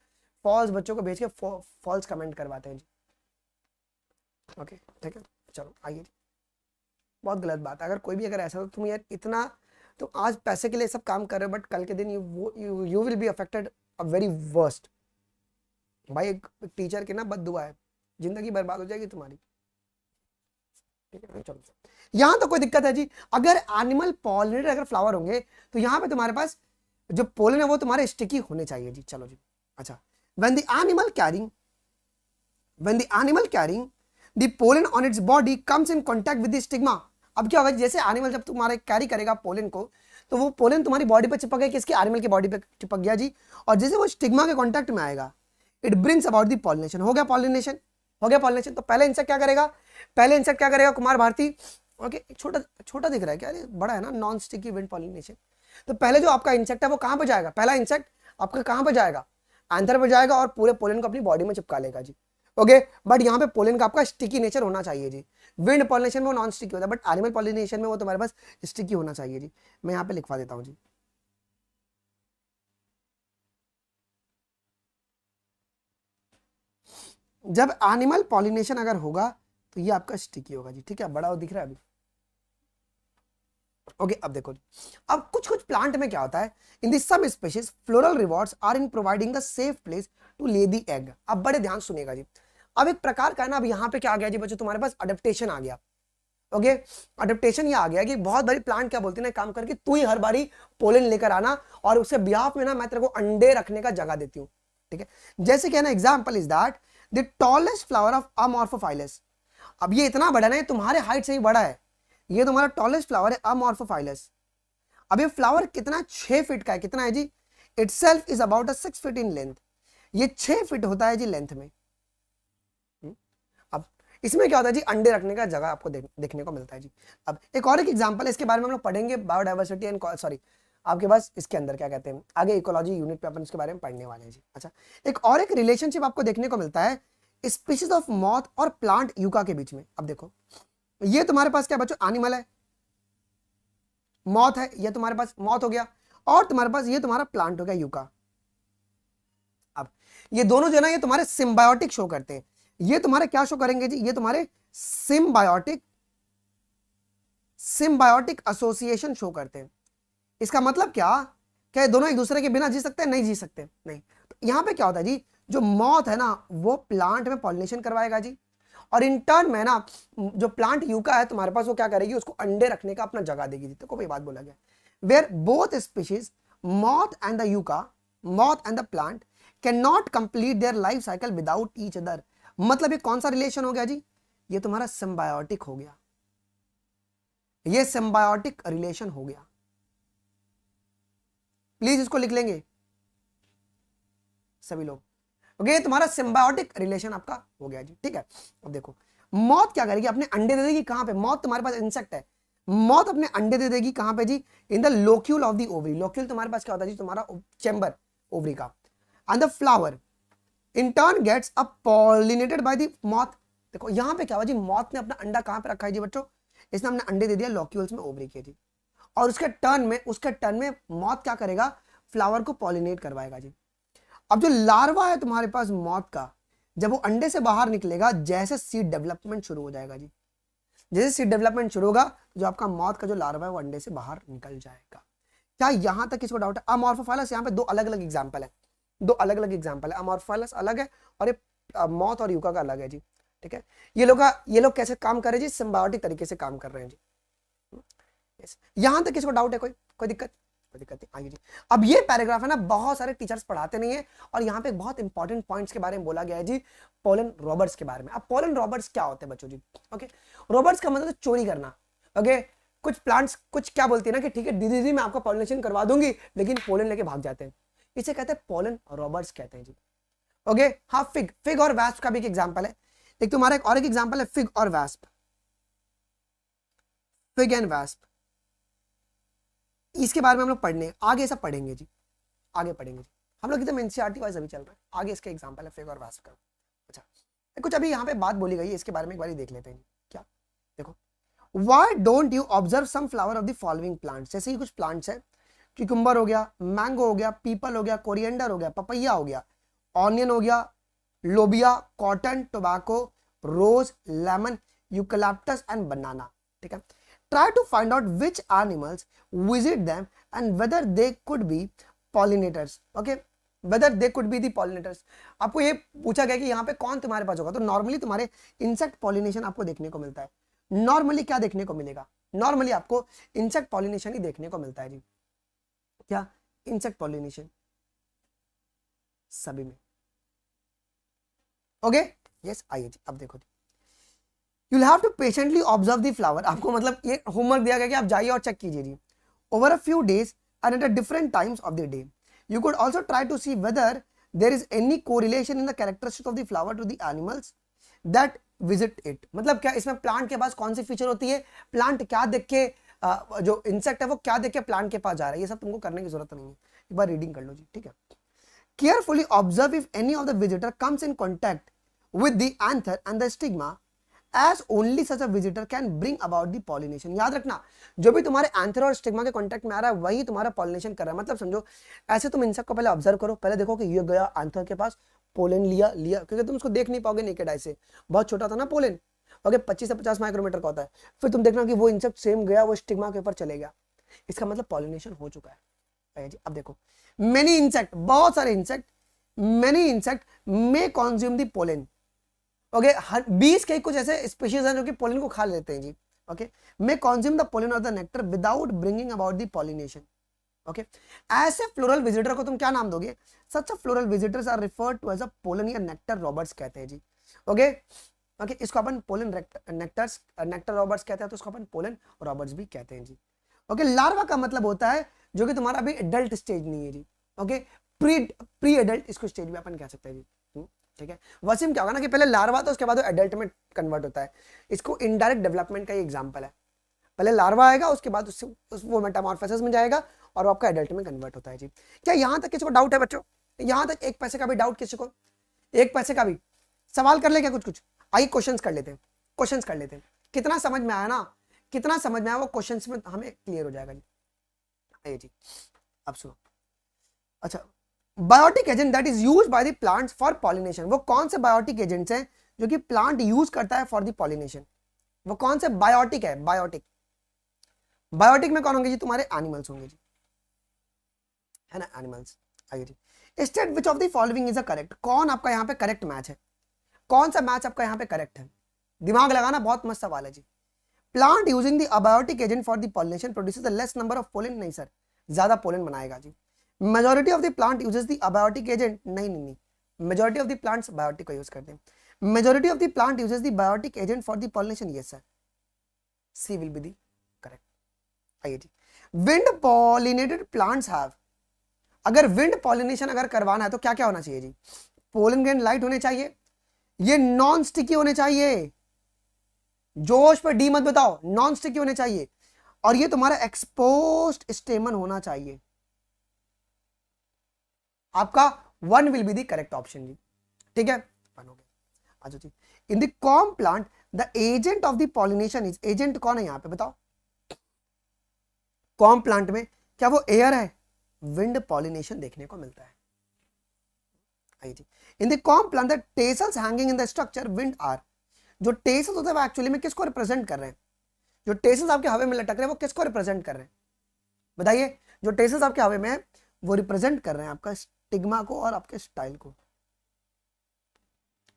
फॉल्स बच्चों को भेज के फॉल्स कमेंट करवाते हैं जी। ओके ठीक है चलो आइए। बहुत गलत बात है। अगर कोई भी अगर ऐसा हो तुम यार इतना तुम आज पैसे के लिए सब काम कर रहे हो, बट कल के दिन you will be affected a very worst. भाई एक टीचर की ना बद्दुआ है, जिंदगी बर्बाद हो जाएगी तुम्हारी। ठीक है चलो यहां तो कोई दिक्कत है जी। अगर एनिमल पॉलिनेटेड अगर फ्लावर होंगे तो यहाँ पे तुम्हारे पास जो पोलन है वो तुम्हारे स्टिकी होने चाहिए जी। चलो जी अच्छा, when the animal carrying the pollen on its body comes in contact with the stigma। अब क्या होगा? जैसे एनिमल जब तुम्हारे कैरी करेगा पोलन को तो वो पोलन तुम्हारी बॉडी पे चिपक गया, किसकी? एनिमल की बॉडी पे चिपक गया जी। और जैसे वो स्टिग्मा के कांटेक्ट में आएगा it brings about the pollination. हो गया पॉलिनेशन, हो गया पॉलिनेशन। तो पहले इंसेक्ट क्या करेगा? पहले इंसेक्ट क्या करेगा कुमार भारती? ओके छोटा छोटा दिख रहा है क्या? बड़ा है ना, नॉन स्टिकी विंड पॉलिनेशन। तो पहले जो आपका इंसेक्ट है वो कहां पे जाएगा? पहला इंसेक्ट आपका कहां पे जाएगा? एंथर पे जाएगा और पूरे पोलन को अपनी बॉडी में चिपका लेगा जी। ओके बट यहाँ पे पोलन का आपका स्टिकी नेचर होना चाहिए जी। विंड पॉलिनेशन में वो नॉन स्टिकी होता है, बट एनिमल पॉलिनेशन में वो तुम्हारे पास स्टिकी होना चाहिए जी। मैं यहाँ पे लिखवा देता हूँ जी। जब एनिमल पॉलिनेशन अगर होगा तो ये आपका स्टिकी होगा जी। ठीक है बड़ा वो दिख रहा है अभी। ओके अब देखो, अब कुछ कुछ प्लांट में क्या होता है, in the some species floral rewards are in providing the safe place to lay the egg. अब बड़े ध्यान सुनिएगा जी, अब एक प्रकार का है ना, अब यहाँ पे क्या आ गया जी बच्चों, तुम्हारे पास अडेप्टेशन आ गया। ओके अडेप्टेशन ये आ गया कि बहुत बड़ी प्लांट क्या बोलती है ना, काम करके तू ही हर बारी पोलन लेकर आना और उससे बिहाफ में ना मैं तेरे को अंडे रखने का जगह देती हूँ, ठीक है। जैसे कहना example is that the tallest flower of Amorphophallus. अब ये इतना बड़ा ना, ये तुम्हारे हाइट से ही बड़ा है, ये तुम्हारा टॉलेस्ट फ्लावर है अमॉर्फोफाइलस। अब ये फ्लावर कितना 6 फीट का है, कितना है जी, itself is about 6 feet in length, ये 6 फीट होता है जी लेंथ में। अब इसमें क्या होता है जी, अंडे रखने का जगह आपको देखने को मिलता है जी। अब एक और एक एग्जांपल है, इसके बारे में हम लोग पढ़ेंगे बायोडाइवर्सिटी एंड सॉरी आपके पास इसके अंदर क्या कहते हैं, आगे इकोलॉजी यूनिट पे अपन इसके बारे में पढ़ने वाले हैं जी। अच्छा एक और एक रिलेशनशिप आपको देखने को मिलता है स्पीशीज ऑफ मॉथ और प्लांट यूका के बीच में। अब देखो ये तुम्हारे पास क्या बच्चों, एनिमल है, मॉथ है, ये तुम्हारे पास मॉथ हो गया, और तुम्हारे पास ये तुम्हारा प्लांट हो गया यूका। अब ये दोनों जो है ना, ये तुम्हारे सिम्बायोटिक शो करते हैं, ये तुम्हारे क्या शो करेंगे जी, ये तुम्हारे सिम्बायोटिक एसोसिएशन शो करते हैं। इसका मतलब क्या दोनों एक दूसरे के बिना जी सकते हैं, नहीं जी सकते, नहीं। तो यहां पे क्या होता है जी, जो मॉथ है ना वो प्लांट में पॉलिनेशन करवाएगा जी, और इन टर्न में ना जो प्लांट यूका है तुम्हारे पास, वो क्या करेगी, उसको अंडे रखने का अपना जगह देगी। तो कोई बात बोला गया, where both species moth and the yucca, moth and the plant can not complete their life cycle without each other. मतलब ये कौन सा रिलेशन हो गया जी, ये तुम्हारा सिम्बायोटिक हो गया, ये सिम्बायोटिक रिलेशन हो गया। प्लीज इसको लिख लेंगे सभी लोग। ओके तुम्हारा सिम्बायोटिक रिलेशन आपका हो गया जी, ठीक है। अब देखो मॉथ क्या करेगी, अपने अंडे दे देगी कहां पे, मॉथ तुम्हारे पास इंसेक्ट है, मॉथ अपने अंडे दे देगी कहां पे जी, in the locule of the ovary. Locule तुम्हारे पास क्या होता है जी, तुम्हारा चैम्बर ओवरी का, and the flower in turn gets a pollinated by the moth. देखो यहां पे क्या हुआ जी, मॉथ ने अपना अंडा कहां पे रखा है जी बच्चों, इसने अपने अंडे दे दिया लोक्यूल्स में ओवरी के जी, और उसके टर्न में मॉथ क्या करेगा, फ्लावर को पॉलिनेट करवाएगा जी। अब जो लार्वा है तुम्हारे पास मॉथ का, जब वो अंडे से बाहर निकलेगा, जैसे सीड डेवलपमेंट शुरू हो जाएगा जी, जैसे सीड डेवलपमेंट शुरू होगा, जो आपका मॉथ का जो लार्वा है वो अंडे से बाहर निकल जाएगा। क्या यहां तक किसको डाउट है? अमॉर्फोफाइलस, यहाँ पे दो अलग अलग एग्जाम्पल है, दो अलग अलग एग्जाम्पल है, अमॉर्फोफाइलस अलग है और ये मॉथ और यूका का अलग है जी, ठीक है। ये लोग कैसे काम कर रहे हैं जी, सिम्बायोटिक तरीके से काम कर रहे हैं जी। यहां तक किसको डाउट है, कोई दिक्कत नहीं, आइए जी। अब ये पैराग्राफ है ना, बहुत सारे टीचर्स पढ़ाते नहीं है, और यहाँ पे बहुत इंपॉर्टेंट पॉइंट्स के बारे में बोला गया है जी, पोलन रॉबर्ट्स के बारे में। अब पोलन रॉबर्ट्स क्या होते हैं बच्चों जी, ओके रॉबर्ट्स का मतलब चोरी करना। ओके कुछ प्लांट्स कुछ क्या बोलती है ना कि ठीक है दीदी मैं आपका पॉलिनेशन करवा दूंगी, लेकिन पोलन लेके भाग जाते हैं, इसे कहते हैं पोलन रॉबर्ट्स कहते हैं जी। ओके हाँ, फिग और वैस्प का भी एक एग्जाम्पल है, एक तुम्हारा एक और एक एग्जाम्पल है फिग और वैस्प, फिग एंड वैस्प, इसके बारे में हम लोग पढ़ने आगे सब पढ़ेंगे जी, आगे पढ़ेंगे जी, हम लोग एकदम एनसीईआरटी वाइज अभी चल रहा है, आगे इसके एग्जांपल है फिग और वैस्प का। अच्छा कुछ अभी यहाँ पे बात बोली गई है, इसके बारे में एक बार देख लेते हैं। क्या देखो, why don't you observe some flower of the following plants. जैसे ही कुछ प्लांट्स है, क्यूकम्बर हो गया, मैंगो हो गया, पीपल हो गया, कोरिएंडर हो गया, पपैया हो गया, ऑनियन हो गया, लोबिया, cotton, tobacco, rose, lemon, eucalyptus and banana, ठीक है। Try to find out which animals visit them and whether they could be pollinators. Okay, whether they could be the pollinators. आपको ये पूछा गया कि यहाँ पे कौन तुम्हारे पास होगा, तो नॉर्मली तुम्हारे इंसेक्ट पॉलिनेशन आपको देखने को मिलता है। नॉर्मली क्या देखने को मिलेगा, नॉर्मली आपको इंसेक्ट पॉलिनेशन ही देखने को मिलता है जी। क्या इंसेक्ट पॉलिनेशन सभी में। ओके यस आइए जी, अब देखो You'll have to patiently observe the flower. आपको मतलब ये होमवर्क दिया गया कि आप जाइए और चेक कीजिए जी। Over a few days and at a different times of the day. You could also try to see whether there is any correlation in the characteristics of the flower to the animals that visit it. मतलब क्या इसमें plant के पास कौन सी feature होती है, plant क्या देख के जो इंसेक्ट है वो क्या देख के प्लांट के पास जा रहा है, ये सब तुमको करने की जरूरत नहीं है, एक बार रीडिंग कर लो जी, ठीक है। Carefully observe if any of the visitor comes in contact with the anther and the stigma. As only such a visitor can bring about the pollination. याद रखना जो भी तुम्हारे एंथर और स्टिग्मा के कांटेक्ट में आ रहा है वही तुम्हारा पॉलिनेशन कर रहा है। मतलब समझो ऐसे तुम इंसेक्ट को पहले ऑब्जर्व करो, पहले देखो कि ये गया एंथर के पास, पोलन लिया, क्योंकि तुम उसको देख नहीं पाओगे नेकेड आई से, बहुत छोटा था ना पोलन, ओके 25 से 50 माइक्रोमीटर का होता है। फिर तुम देखना कि वो इंसेक्ट सेम गया, वो स्टिग्मा के ऊपर चले गया, इसका मतलब पॉलिनेशन हो चुका है जी। अब देखो मेनी इंसेक्ट, बहुत सारे insect, many insect may consume the pollen. Okay 20 के कुछ ऐसे स्पीशीज हैं जो कि पोलन को खा लेते हैं जी। Okay may consume the pollen और the nectar without bringing about the pollination. Okay ऐसे फ्लोरल विजिटर को तुम क्या नाम दोगे? Such floral visitors are referred to as a pollen या नेक्टर रॉबर्ट्स कहते हैं जी। ओके ओके इसको अपन पोलन नेक्टर्स नेक्टर रॉबर्ट्स कहते हैं, तो इसको अपन पोलन रॉबर्ट्स भी कहते हैं जी। ओके लार्वा का मतलब होता है जो कि तुम्हारा अभी एडल्ट स्टेज नहीं है जी। ओके प्री एडल्ट इसको स्टेज में अपन कह सकते हैं जी। ठीक है, वसीम क्या होगा ना कि पहले लार्वा था उसके बाद वो एडल्ट में कन्वर्ट होता है। इसको इनडायरेक्ट डेवलपमेंट का ही एग्जांपल है। पहले लार्वा आएगा उसके बाद उससे वो मेटामॉर्फोसिस में जाएगा और वो आपका एडल्ट में कन्वर्ट होता है जी। क्या यहां तक किसी को डाउट है बच्चों? यहां तक एक पैसे का भी डाउट किसी को? एक पैसे का भी सवाल कर ले क्या? कुछ आइए क्वेश्चंस कर लेते हैं, क्वेश्चंस कर लेते हैं। कितना समझ में आया ना, कितना समझ में आया वो क्वेश्चंस में हमें क्लियर हो जाएगा जी। आइए जी अब सुनो। अच्छा biotic agent that is used by the plants for pollination, वो कौन से बायोटिक एजेंट्स हैं जो कि प्लांट यूज करता है फॉर द पॉलिनेशन? वो कौन से बायोटिक है? बायोटिक, बायोटिक में कौन होंगे जी? तुम्हारे एनिमल्स होंगे जी, है ना, एनिमल्स। आइए जी state which of the following is a correct, कौन आपका यहाँ पे करेक्ट मैच है? कौन सा मैच आपका यहाँ पे करेक्ट है? दिमाग लगाना, बहुत मस्त सवाल है जी। Plant using the abiotic agent for the pollination produces a less number of pollen, नहीं सर, ज्यादा पोलन बनाएगा जी। Majority of the plant uses the abiotic agent, नहीं नहीं नहीं, majority of the plants biotic को यूज करते हैं। Majority of the plant uses the biotic agent for the pollination, yes sir, C will be the correct. आइए जी wind pollinated plants have, अगर wind pollination अगर करवाना है तो क्या क्या होना चाहिए जी? पोलन ग्रेन लाइट होने चाहिए, ये नॉन स्टिकी होने चाहिए, जोश पर डी मत बताओ, नॉन स्टिकी होने चाहिए, और ये तुम्हारा एक्सपोज्ड स्टेमन होना चाहिए। आपका one will be the correct option जी। ठीक है, वन हो गया। अच्छा जी in the corn plant the agent of the pollination is, agent कौन है यहां पे बताओ? कॉम प्लांट में क्या वो एयर है? विंड पॉलिनेशन देखने को मिलता है। आइए जी in the corn plant the tassels hanging in the structure wind are, जो टेसल्स होते हैं वो एक्चुअली में किसको रिप्रेजेंट कर रहे हैं? जो टेसल्स आपके हवा में लटक रहे हैं वो किसको रिप्रेजेंट कर रहे हैं बताइए? जो टेसल्स आपके हवा में है वो रिप्रेजेंट कर रहे हैं आपका स्टिग्मा को और आपके स्टाइल को।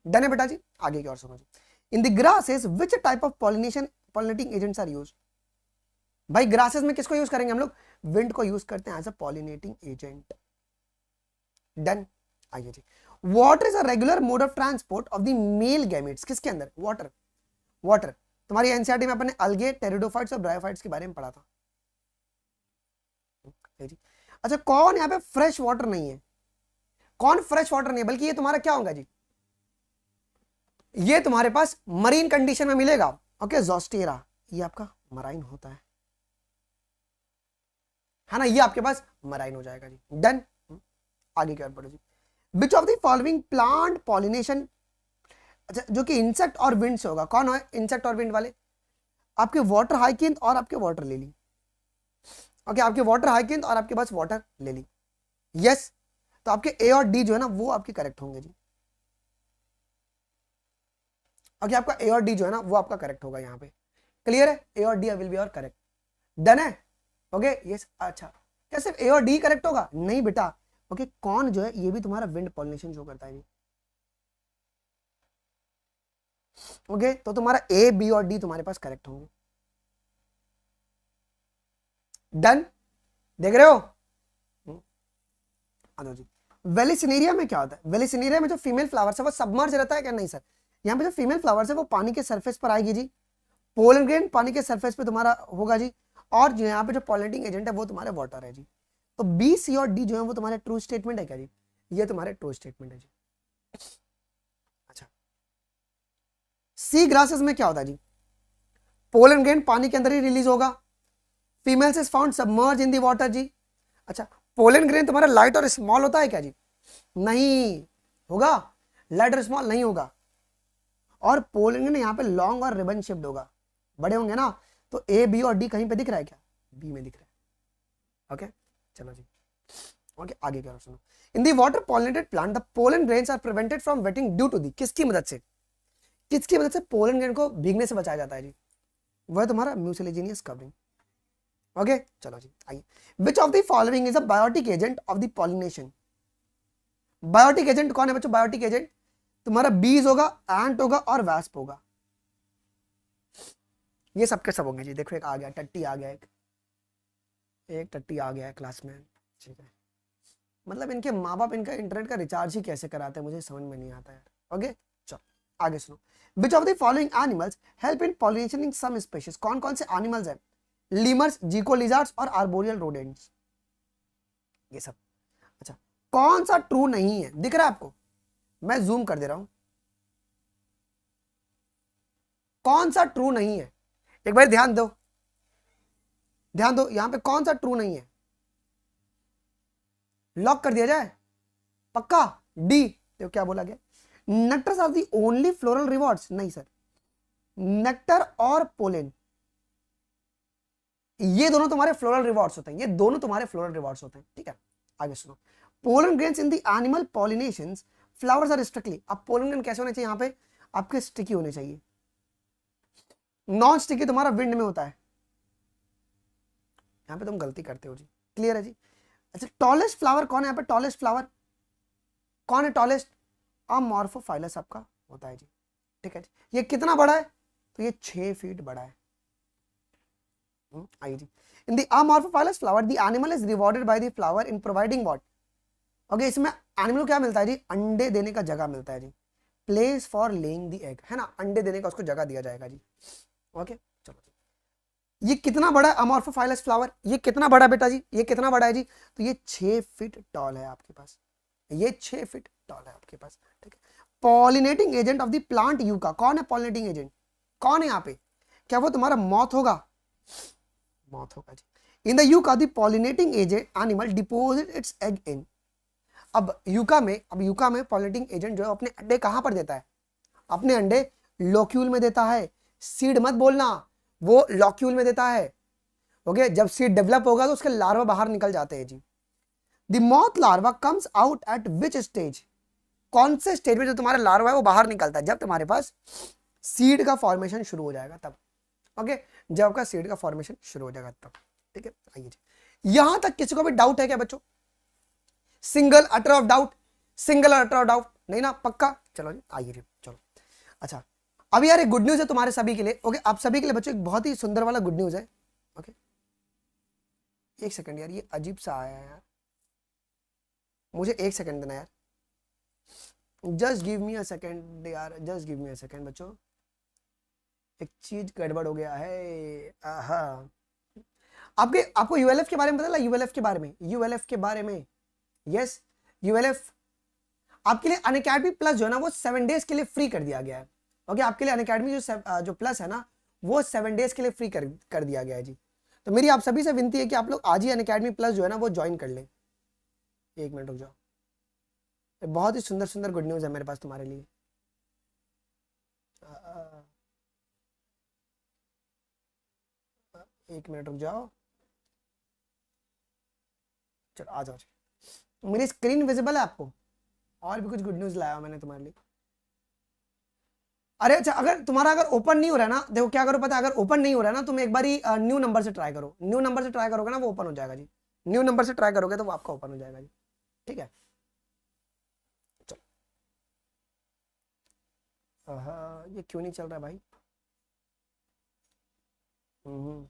डन है बेटा जी, आगे की और समझो। In the grasses which type of pollination pollinating agents are used, भाई ग्रासेस में किसको यूज करेंगे हम लोग? विंड को यूज करते हैं as a pollinating agent. Done. आइए जी water is a regular mode of transport of the male gametes, किसके अंदर? वाटर। वाटर तुम्हारी एनसीईआरटी में अपने अलगे, टेरिडोफाइट्स और ब्रायोफाइट्स के बारे में पढ़ा था। अच्छा कौन यहाँ पे फ्रेश वाटर नहीं है? कौन फ्रेश वाटर नहीं है? बल्कि ये तुम्हारा क्या होगा जी? ये तुम्हारे पास मरीन कंडीशन में मिलेगा। ओके ज़ोस्टेरा, ये आपका मराइन होता है ना, ये आपके पास मराइन हो जाएगा जी। डन। आगे क्या बढ़ो जी। Which of the following plant pollination, अच्छा जो कि इंसेक्ट और विंड से होगा, कौन है इंसेक्ट और विंड वाले? आपके वाटर हाइकिंग और आपके वाटर लिली। ओके आपके वाटर हाइकिंग और आपके पास वाटर लिली, यस। तो आपके ए और डी जो है ना वो आपके करेक्ट होंगे जी। ओके आपका ए और डी जो है ना वो आपका करेक्ट होगा यहाँ पे। क्लियर है? ए और डी विल बी और करेक्ट। डन है? Okay yes. अच्छा क्या सिर्फ ए और डी करेक्ट होगा? नहीं बेटा। ओके कौन जो है ये भी तुम्हारा विंड पॉलिनेशन शो करता है। ओके तो तुम्हारा ए बी और डी तुम्हारे पास करेक्ट होंगे। डन, देख रहे हो? जी वेलिसिनेरिया में क्या होता है? वेलिसिनेरिया में जो फीमेल फ्लावर्स है वो सबमर्ज रहता है क्या? नहीं सर, यहाँ पे जो फीमेल फ्लावर्स है वो पानी के सरफेस पर आएगी जी। पोलन ग्रेन पानी के सरफेस पे तुम्हारा होगा जी, और जो यहाँ पे जो पॉलिनेटिंग एजेंट है वो तुम्हारे वाटर है जी। तो बी सी और डी जो है वो तुम्हारे ट्रू स्टेटमेंट है क्या जी? ये तुम्हारे ट्रू स्टेटमेंट है जी। अच्छा सी ग्रासेस में क्या होता है जी? पोलन ग्रेन पानी के अंदर ही रिलीज होगा, females is found submerge in the water जी। अच्छा पोलन ग्रेन तुम्हारा लाइट और स्मॉल होता है क्या जी? नहीं होगा, लाइट और स्मॉल नहीं होगा। और पोलन ग्रेन यहाँ पे लॉन्ग और रिबन शेप्ड होगा, बड़े होंगे ना। तो ए बी और डी कहीं पे दिख रहा है क्या? बी में दिख रहा है। ओके चलो जी। ओके आगे क्या सुनो। In the water pollinated plant the pollen grains are prevented from wetting due to the, किसकी मदद से? किसकी मदद से पोलन ग्रेन को भीगने से बचाया जाता है जी? वह तुम्हारा म्यूसिलेजिनियस कवरिंग। ओके चलो जी आइए, which of the following is a biotic agent of the pollination. Biotic agent कौन है बच्चों? बायोटिक एजेंट तुम्हारा बीज होगा, एंट होगा और वैस्प होगा, ये सबके सब होंगे जी। देखो एक आ गया, टट्टी आ गया, एक टट्टी आ गया है क्लास में, ठीक है। मतलब इनके माँ बाप इनका इंटरनेट का रिचार्ज ही कैसे कराते हैं, मुझे समझ में नहीं आता यार। ओके चलो आगे सुनो, which of the following animals help in pollination in some species. कौन कौन से एनिमल्स हैं? लीमर्स, जिको लिजार्ड्स और आर्बोरियल रोडेंट्स, ये सब। अच्छा कौन सा ट्रू नहीं है, दिख रहा है आपको? मैं जूम कर दे रहा हूं, कौन सा ट्रू नहीं है एक बार ध्यान दो, ध्यान दो, यहां पे कौन सा ट्रू नहीं है? लॉक कर दिया जाए पक्का? डी। तो क्या बोला गया? Nectars are the only floral rewards, नहीं सर, नेक्टर और पोलेन ये दोनों तुम्हारे फ्लोरल रिवॉर्ड्स होते हैं, ये दोनों तुम्हारे फ्लोरल रिवॉर्ड्स होते हैं, ठीक है। आगे सुनो, pollen grains in the animal pollinations flowers are strictly. अब पोलन ग्रेन कैसे होने चाहिए? यहां पे आपके स्टिकी होने चाहिए, नॉन स्टिकी तुम्हारा विंड में होता है, यहां पे तुम गलती करते हो जी, क्लियर है जी। अच्छा टॉलेस्ट फ्लावर कौन है यहाँ पे? टॉलेस्ट फ्लावर कौन है? टॉलेस्ट अमॉर्फोफाइलस आपका होता है जी, ठीक है जी। ये कितना बड़ा है? तो ये 6 फीट बड़ा है। आइए जी, in the Amorphophallus flower the animal is rewarded by the flower in providing what? Okay इसमें एनिमल को क्या मिलता है जी? अंडे देने का जगह मिलता है जी, place for laying the egg, है ना, अंडे देने का उसको जगह दिया जाएगा जी। ओके चलो जी, ये कितना बड़ा है अमॉर्फोफाइलस फ्लावर? ये कितना बड़ा बेटा जी? ये कितना बड़ा है जी? तो ये 6 फीट टॉल है आपके पास, ये 6 फीट टॉल है आपके पास, ठीक है। Pollinating agent of the plant yucca, कौन है पॉलिनेटिंग एजेंट? कौन है यहाँ पे? क्या वो तुम्हारा मॉथ होगा? मॉथ होगा जी। In the yucca the pollinating agent animal deposit its egg in. अब यूका में पॉलिनेटिंग एजेंट जो है अपने अंडे कहां पर देता है? अपने अंडे लोक्यूल में देता है, सीड मत बोलना, वो लॉक्यूल में देता है। ओके जब सीड डेवलप होगा तो उसके लार्वा बाहर निकल जाते हैं जी। The moth larva comes out at which stage? कौन से स्टेज में जो तुम्हारा लार्वा है वो बाहर निकलता है? जब तुम्हारे पास सीड का फॉर्मेशन शुरू हो जाएगा तब। ओके जब आपका सीड का फॉर्मेशन शुरू हो जाएगा तब, ठीक है। आइए जी, यहां तक किसी को भी डाउट है क्या बच्चों? Single utter of doubt, single utter of doubt नहीं ना, पक्का? चलो जी आइए जी चलो। अच्छा अब यार एक गुड न्यूज है तुम्हारे सभी के लिए। ओके आप सभी के लिए बच्चों एक बहुत ही सुंदर वाला गुड न्यूज है। ओके एक सेकंड यार, ये अजीब सा आया है यार, मुझे एक सेकंड देना यार, just give me a second यार, just give me a second बच्चों, एक चीज गड़बड़ हो गया है। हाँ आपको यूएलएफ के बारे में पता है? यूएलएफ के बारे में, यूएलएफ के बारे में, यस यूएलएफ आपके लिए अनअकैडमी प्लस जो है ना वो 7 डेज के लिए फ्री कर दिया गया है। ओके आपके लिए अनअकैडमी जो प्लस है ना वो 7 डेज के लिए फ्री कर दिया गया है जी। तो मेरी आप सभी से विनती है कि आप लोग आज ही अनअकैडमी प्लस जो है ना वो ज्वाइन कर लें। एक मिनट रुक जाओ, बहुत ही सुंदर सुंदर गुड न्यूज है मेरे पास तुम्हारे लिए। एक मिनट रुक जाओ, चलो आ जाओ। मेरी स्क्रीन विजिबल है आपको? और भी कुछ गुड न्यूज लाया मैंने तुम्हारे लिए। अरे अच्छा अगर ओपन नहीं हो रहा है ना, देखो क्या करो पता है, अगर ओपन नहीं हो रहा है ना तुम एक बार न्यू नंबर से ट्राई करो, न्यू नंबर से ट्राई करोगे ना वो ओपन हो जाएगा जी, न्यू नंबर से ट्राई करोगे तो वो आपका ओपन हो जाएगा जी, ठीक है। चलो ये क्यों नहीं चल रहा भाई? हम्म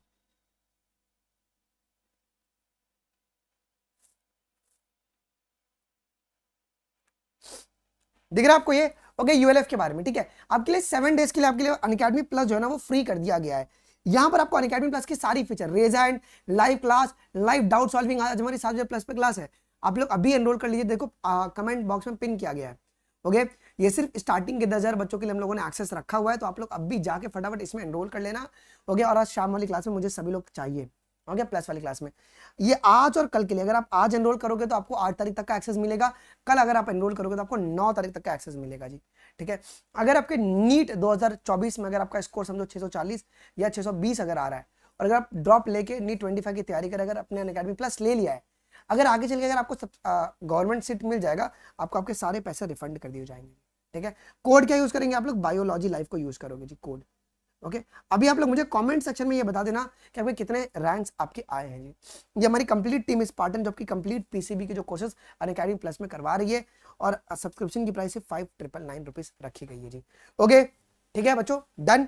दिख रहा है आपको ये? ओके यूएलएफ के बारे में, ठीक है। आपके लिए 7 डेज के लिए आपके लिए अनअकैडमी प्लस जो है ना वो फ्री कर दिया गया है। यहां पर आपको अनअकैडमी प्लस की सारी फीचर, रेज and live class, live doubt solving, आज हमारी 7 प्लस पे क्लास है, आप लोग अभी एनरोल कर लीजिए। देखो कमेंट बॉक्स में पिन किया गया है। ओके ये सिर्फ स्टार्टिंग के 10,000 बच्चों के लिए हम लोगों ने एक्सेस रखा हुआ है, तो आप लोग अभी जाके फटाफट इसमें एनरोल कर लेना। ओके और आज शाम वाली क्लास में मुझे सभी लोग चाहिए, ओके प्लस वाली क्लास में। ये आज और कल के लिए, अगर आप आज एनरोल करोगे तो आपको 8 तारीख तक का एक्सेस मिलेगा, कल अगर आप एनरोल करोगे तो आपको 9 तारीख तक का एक्सेस मिलेगा जी, ठीक है। अगर आपके नीट 2024 में अगर आपका स्कोर समझो 640 या 620 अगर आ रहा है, और अगर आप ड्रॉप लेके नीट 25 की तैयारी कर अगर अपने अनअकैडमी प्लस ले लिया है, अगर आगे चल के अगर आपको गवर्नमेंट सीट मिल जाएगा, आपको आपके सारे पैसे रिफंड कर दिए जाएंगे, ठीक है। कोड क्या यूज करेंगे आप लोग? बायोलॉजी लाइफ को यूज करोगे जी कोड, ओके अभी आप लोग मुझे कमेंट सेक्शन में ये बता देना कि आपके कितने रैंक्स आपके आए हैं जी। ये हमारी कंप्लीट टीम स्पार्टन जो आपकी कंप्लीट पीसीबी के जो कोर्सेज अनअकैडमी प्लस में करवा रही है और सब्सक्रिप्शन की प्राइस 5999 रुपीज रखी गई है जी। ओके ठीक है बच्चों, डन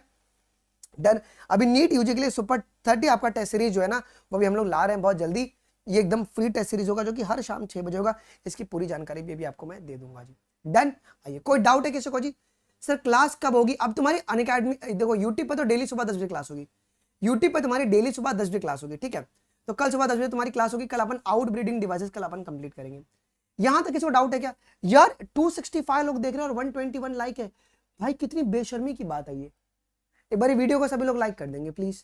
डन। अभी नीट यूजी के लिए सुपर 30 आपका टेस्ट सीरीज जो है ना वो भी हम लोग ला रहे हैं बहुत जल्दी। ये एकदम फ्री टेस्ट सीरीज होगा जो कि हर शाम 6 बजे होगा। इसकी पूरी जानकारी भी अभी आपको मैं दे दूंगा जी। डन। आइए कोई डाउट है किसी को जी? सर क्लास कब होगी? अब तुम्हारी अनअकैडमी देखो यूट्यूब पर तो डेली सुबह 10 बजे क्लास होगी। यूट्यूब पर तुम्हारी डेली सुबह 10 बजे क्लास होगी, ठीक है। तो कल सुबह 10 बजे तुम्हारी क्लास होगी। कल अपन आउट ब्रीडिंग डिवाइसेस कल अपन कंप्लीट करेंगे। यहां तक किसी को डाउट है क्या? यार 265 लोग देख रहे हैं और 121 लाइक है। भाई कितनी बेशर्मी की बात है ये। एक बार वीडियो को सभी लोग लाइक कर देंगे प्लीज।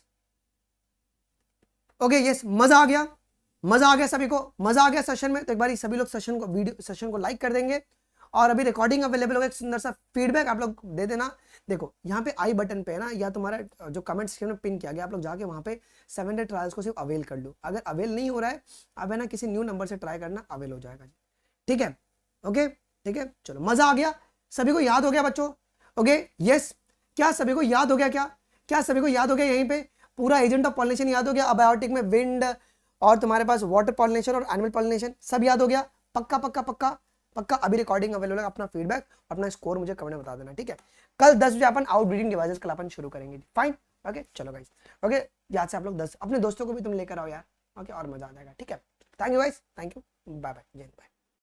ओके यस, मजा आ गया, मजा आ गया सभी को, मजा आ गया सेशन में। तो एक बार सभी लोग सेशन को वीडियो सेशन को लाइक कर देंगे। और अभी रिकॉर्डिंग अवेलेबल होगा, एक सुंदर सा फीडबैक आप लोग दे देना। देखो यहाँ पे आई बटन पे है ना, या तुम्हारा जो कमेंट सेक्शन में पिन किया गया, आप लोग जाके वहां पे 7 डे ट्रायल्स को सिर्फ अवेल कर लो। अगर अवेल नहीं हो रहा है अब है ना किसी न्यू नंबर से ट्राई करना, अवेल हो जाएगा। ठीक है ओके ठीक है, चलो मजा आ गया, सभी को याद हो गया बच्चों? ओके यस, क्या सभी को याद हो गया? क्या सभी को याद हो गया? यहीं पे पूरा एजेंट ऑफ पॉलिनेशन याद हो गया। अबायोटिक में विंड और तुम्हारे पास वाटर पॉलिनेशन और एनिमल पॉलिनेशन सब याद हो गया? पक्का पक्का पक्का पक्का। अभी रिकॉर्डिंग अवेलेबल है, अपना फीडबैक अपना स्कोर मुझे कमेंट में बता देना, ठीक है। कल 10 बजे अपन आउट ब्रीडिंग डिवाइसेस कल अपन शुरू करेंगे, फाइन ओके। चलो गाइस ओके, याद से आप लोग 10 अपने दोस्तों को भी तुम लेकर आओ यार, ओके और मजा आ जाएगा, ठीक है। Thank you guys, thank you, bye bye, जय हिंद, बाय।